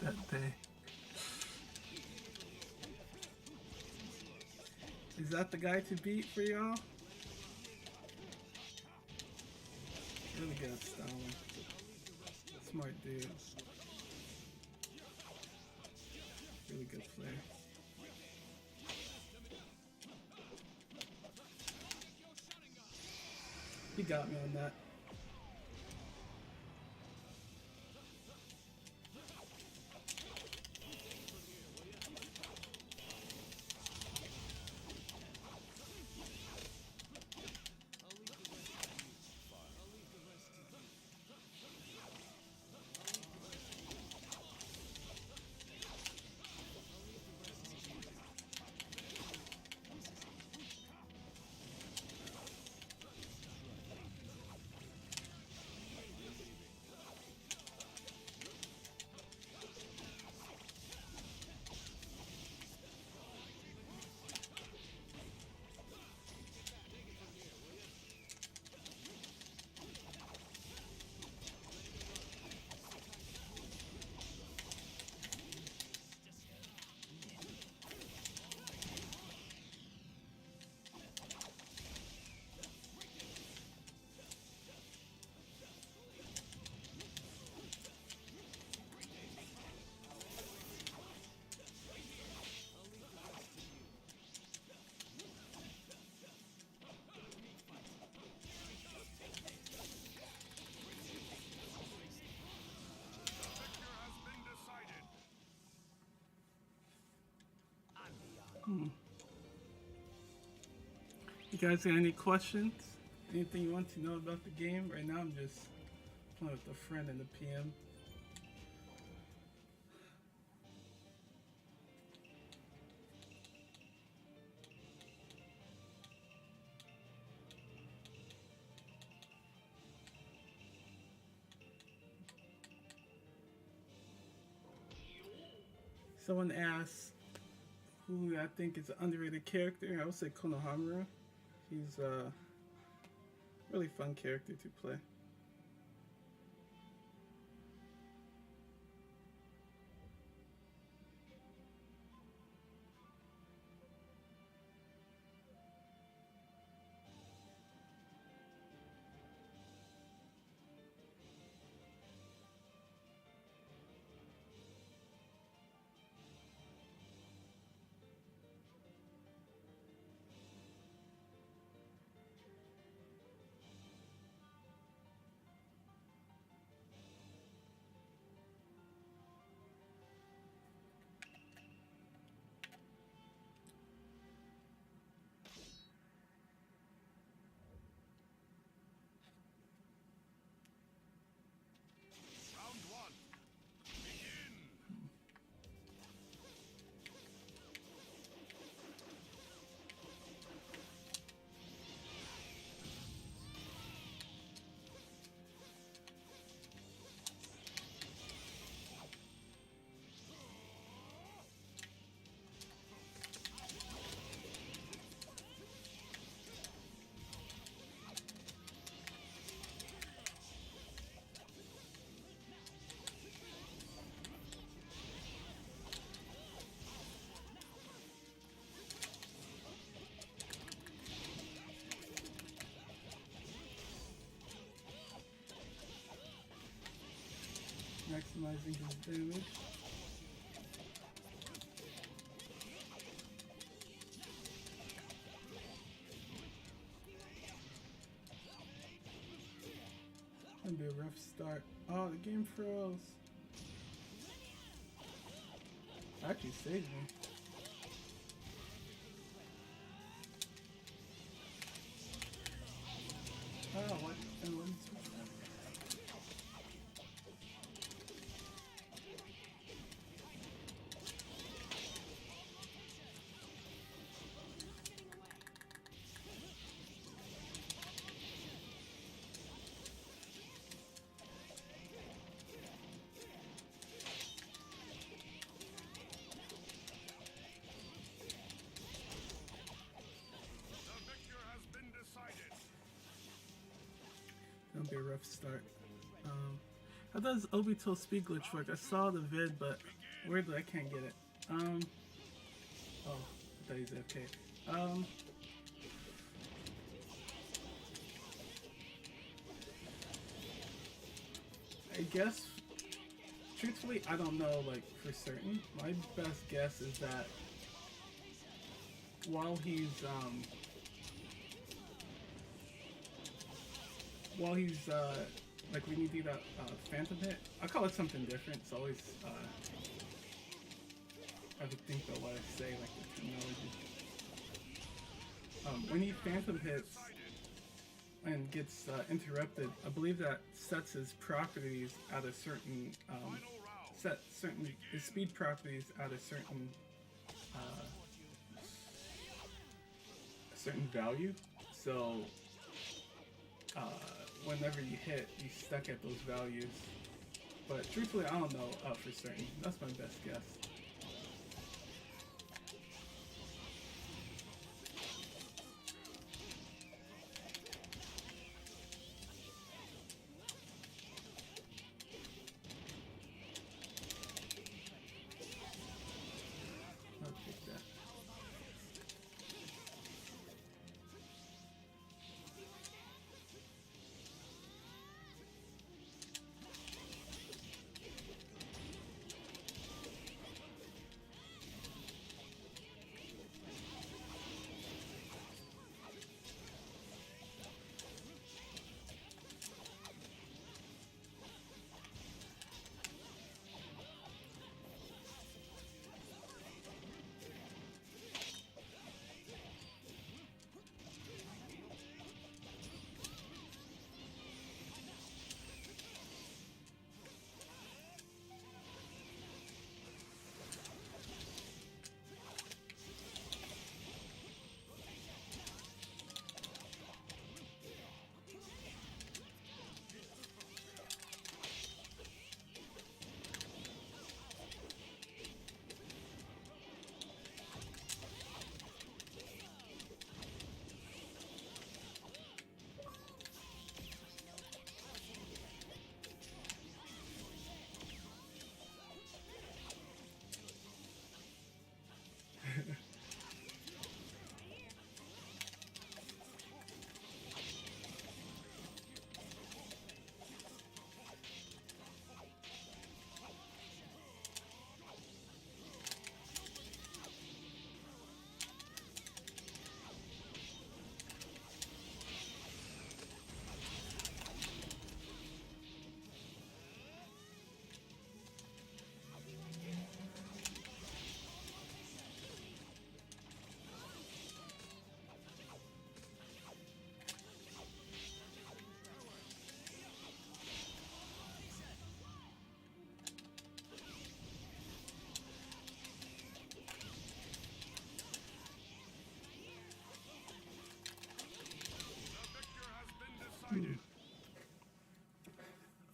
that day. Is that the guy to beat for y'all? Really good Stalin. Smart dude. Really good player. He got me on that. You guys got any questions? Anything you want to know about the game? Right now I'm just playing with a friend in the PM. Someone asked who I think is an underrated character. I would say Konohamaru. He's a really fun character to play.
Round one. Begin.
Maximizing his damage. Gonna be a rough start. Oh, the game froze. actually saved me. Oh, what? And let me switch that.
The victor has been decided.
It'll be a rough start. How does Obito speed glitch work? I saw the vid, but weirdly I can't get it. Oh, I thought he's AFK. I guess, truthfully, I don't know, like, for certain. My best guess is that while he's like when you do that phantom hit, I call it something different. It's always I have to think about what I say, like the terminology. When he phantom hits and gets interrupted, I believe that sets his properties at a certain his speed properties at a certain value. So whenever you hit, you stuck at those values. But truthfully, I don't know for certain. That's my best guess. I'll take that.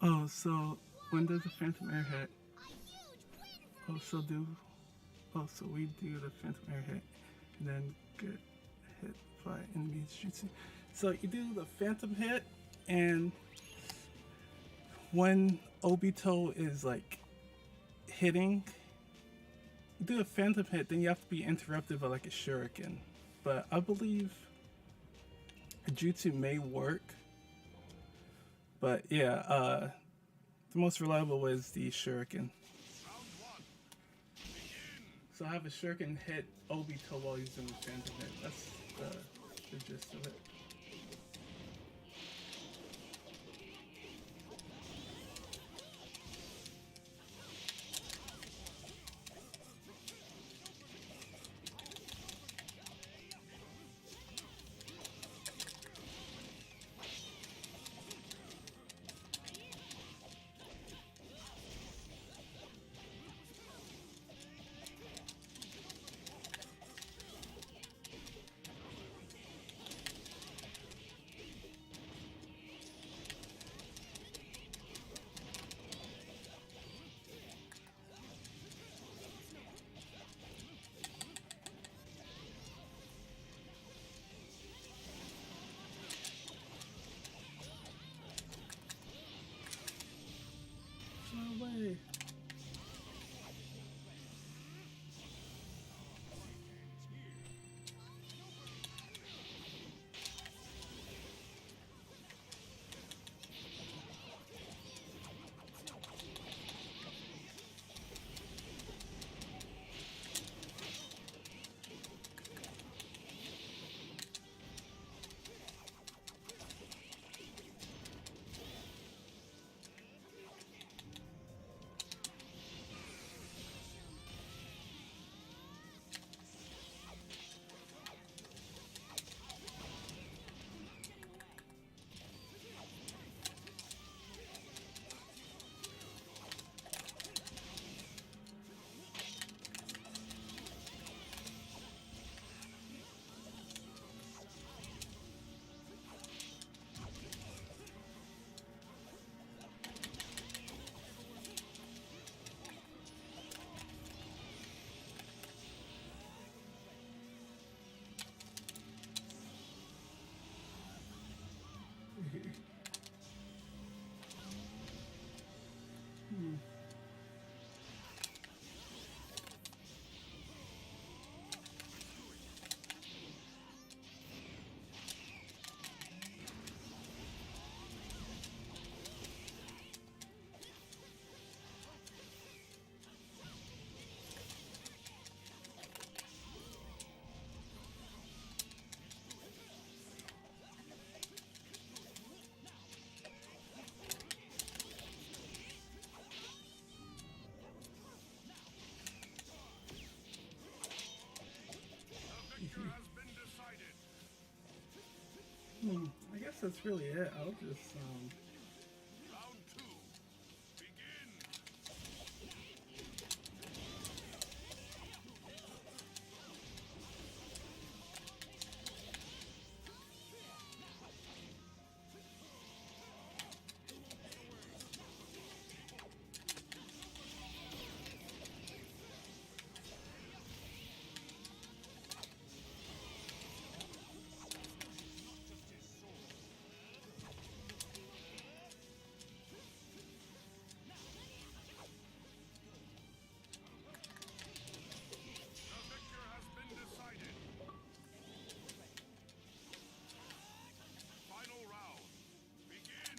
Oh, so when does the Phantom Air hit? So we do the Phantom Air hit and then get hit by enemies jutsu. So you do the Phantom hit, and when Obito is like hitting, you do a Phantom hit, then you have to be interrupted by like a Shuriken. But I believe a jutsu may work. But yeah, the most reliable way is the Shuriken. So have a Shuriken hit Obito while he's doing the Phantom hit. That's the gist of it. I guess that's really it. I'll just
Round two. Begin. The victor has been decided. Final round. Begin.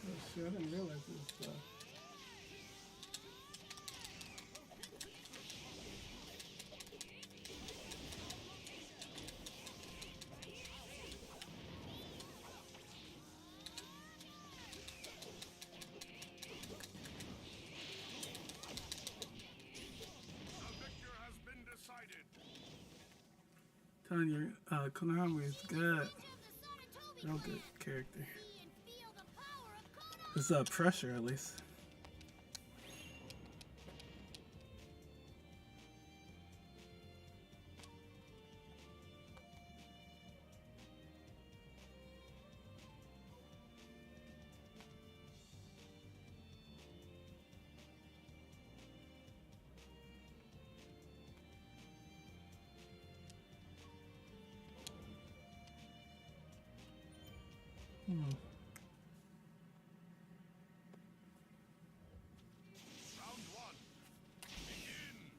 oh shit, I didn't realize this.
The victor has been decided.
Telling you, Konami is good. Real good character. It's pressure at least.
Round one. Begin.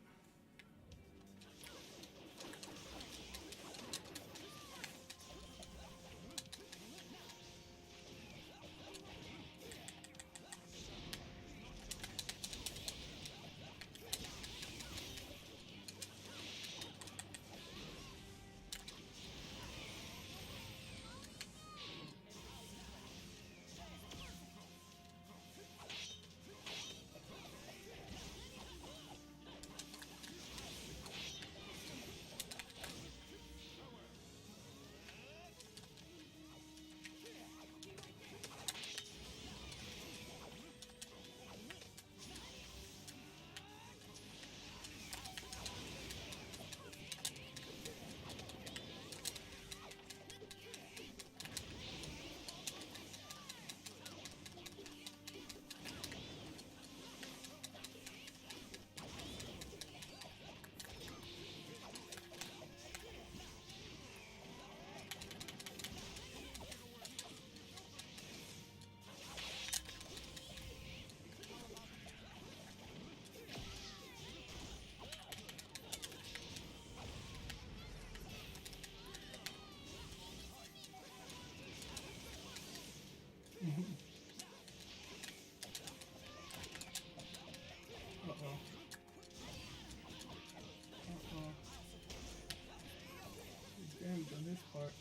this part.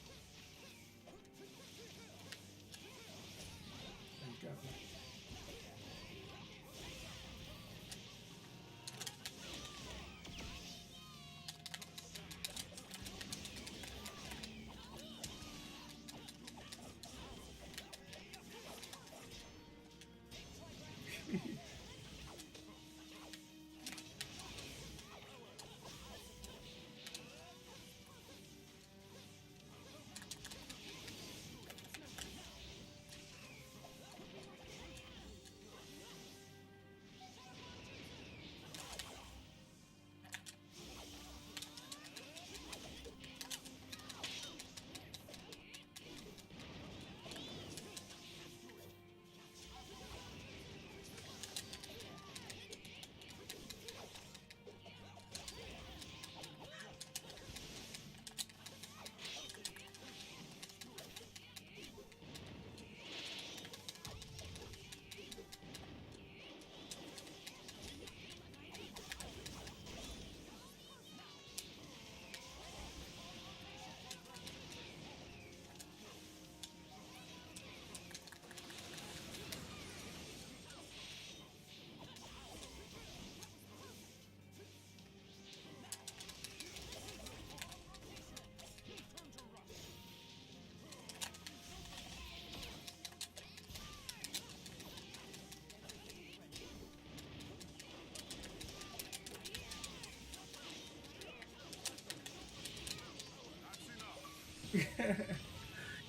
There you go.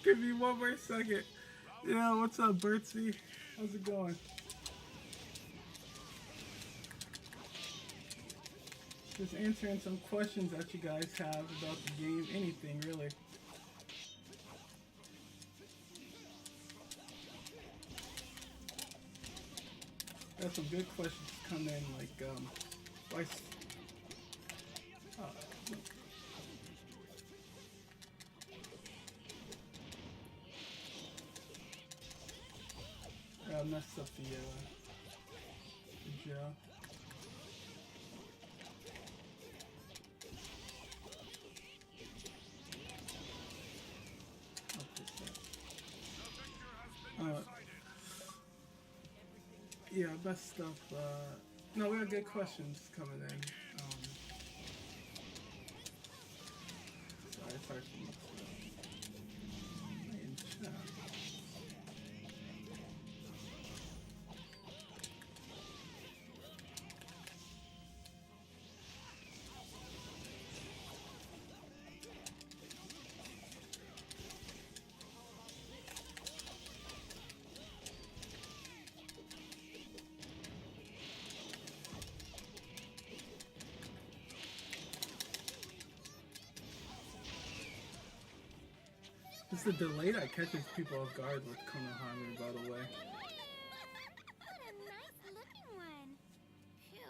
Give me one more second. Yeah, what's up, Bertsy? How's it going? Just answering some questions that you guys have about the game, anything really. Got some good questions come in, like, why... I messed up the gel. Yeah, best stuff. No, we got good questions coming in. Sorry if I can in chat. It's the delay that catches people off guard with Konohamaru, by the way.
What a nice looking one. Phew.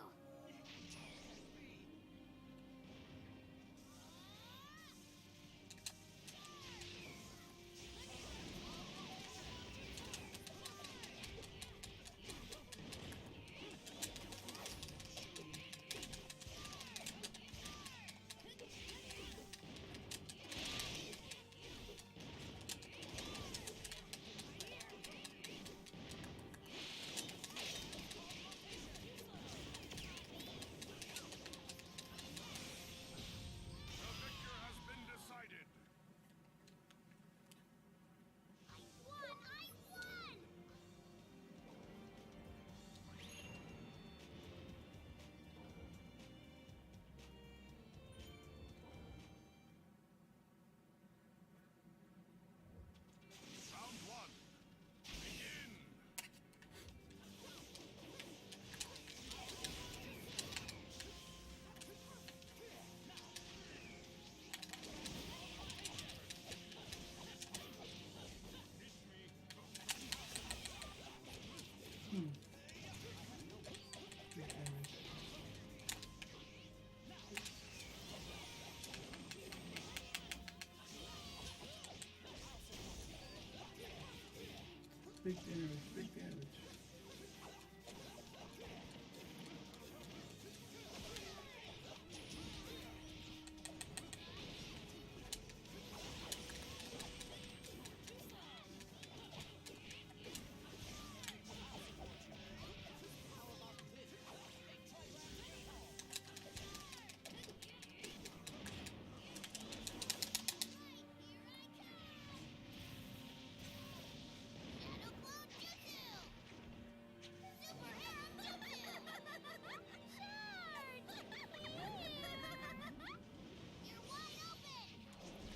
Big damage, big damage.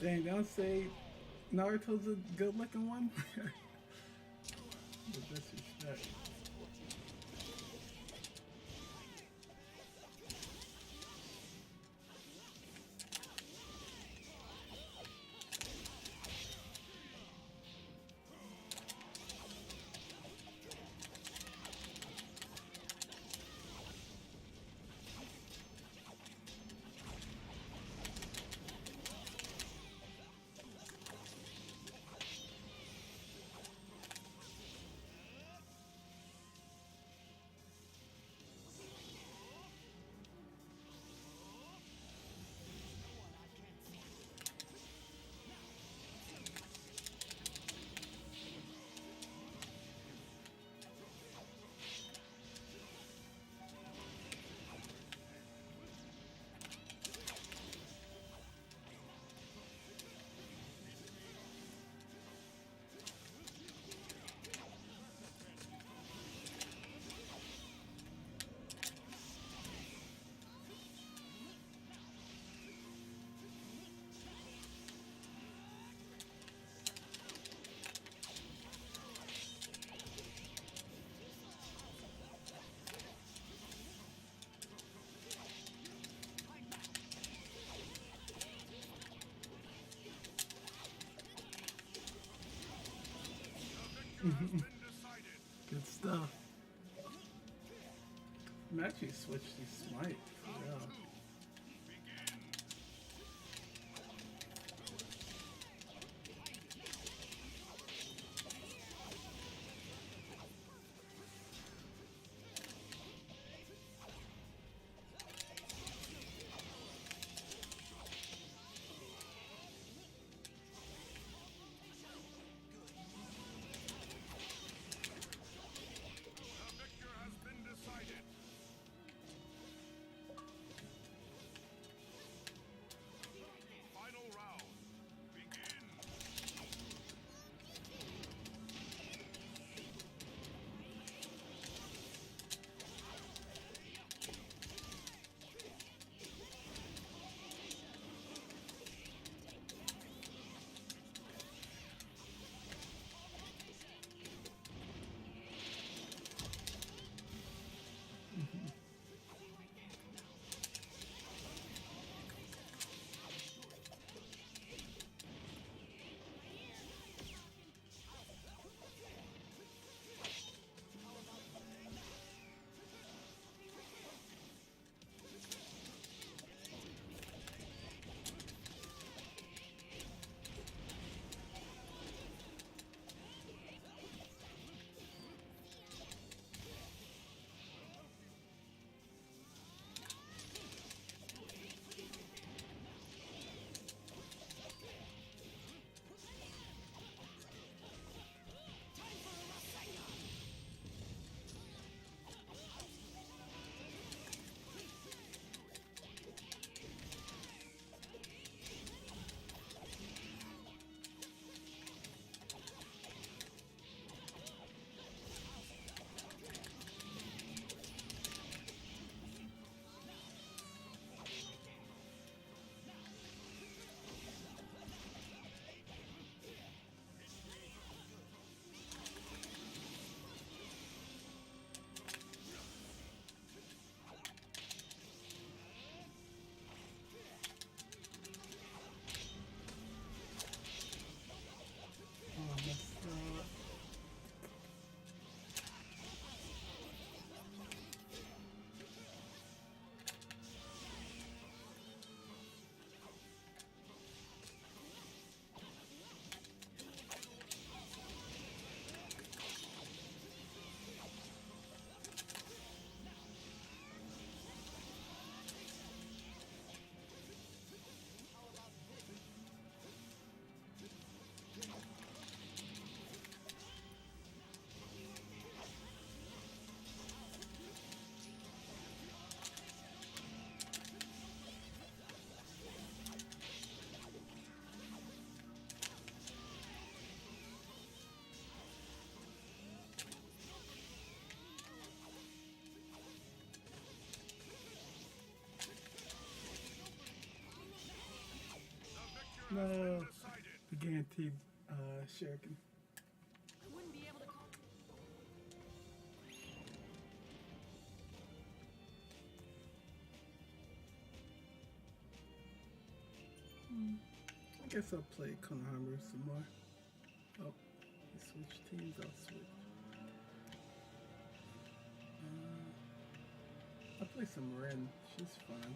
Dang, don't say Naruto's a good looking one? With disrespect. Good stuff. I'm actually switched to Smite. Yeah. No. The guaranteed shuriken.
I wouldn't be able to call.
I guess I'll play Konohamaru some more. Oh, we switched teams. I'll switch. I'll play some Rin. She's fun.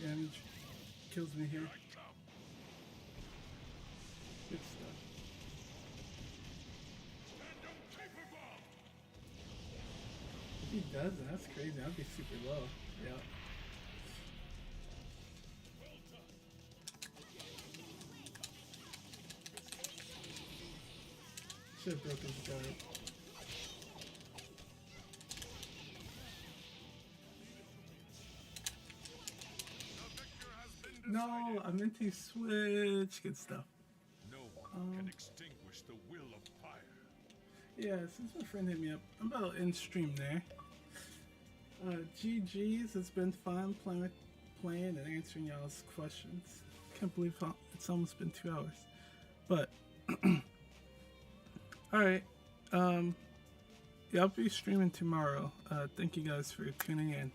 damage. Kills me here. Good stuff. If he does, that's crazy. I'd be super low. Yeah. Should have broken his guard. No, I meant to switch. Good stuff.
No one can extinguish the will of fire.
Yeah, since my friend hit me up, I'm about to end stream there. GG's, it's been fun playing and answering y'all's questions. Can't believe it's almost been 2 hours. But, alright. Yeah, I'll be streaming tomorrow. Thank you guys for tuning in.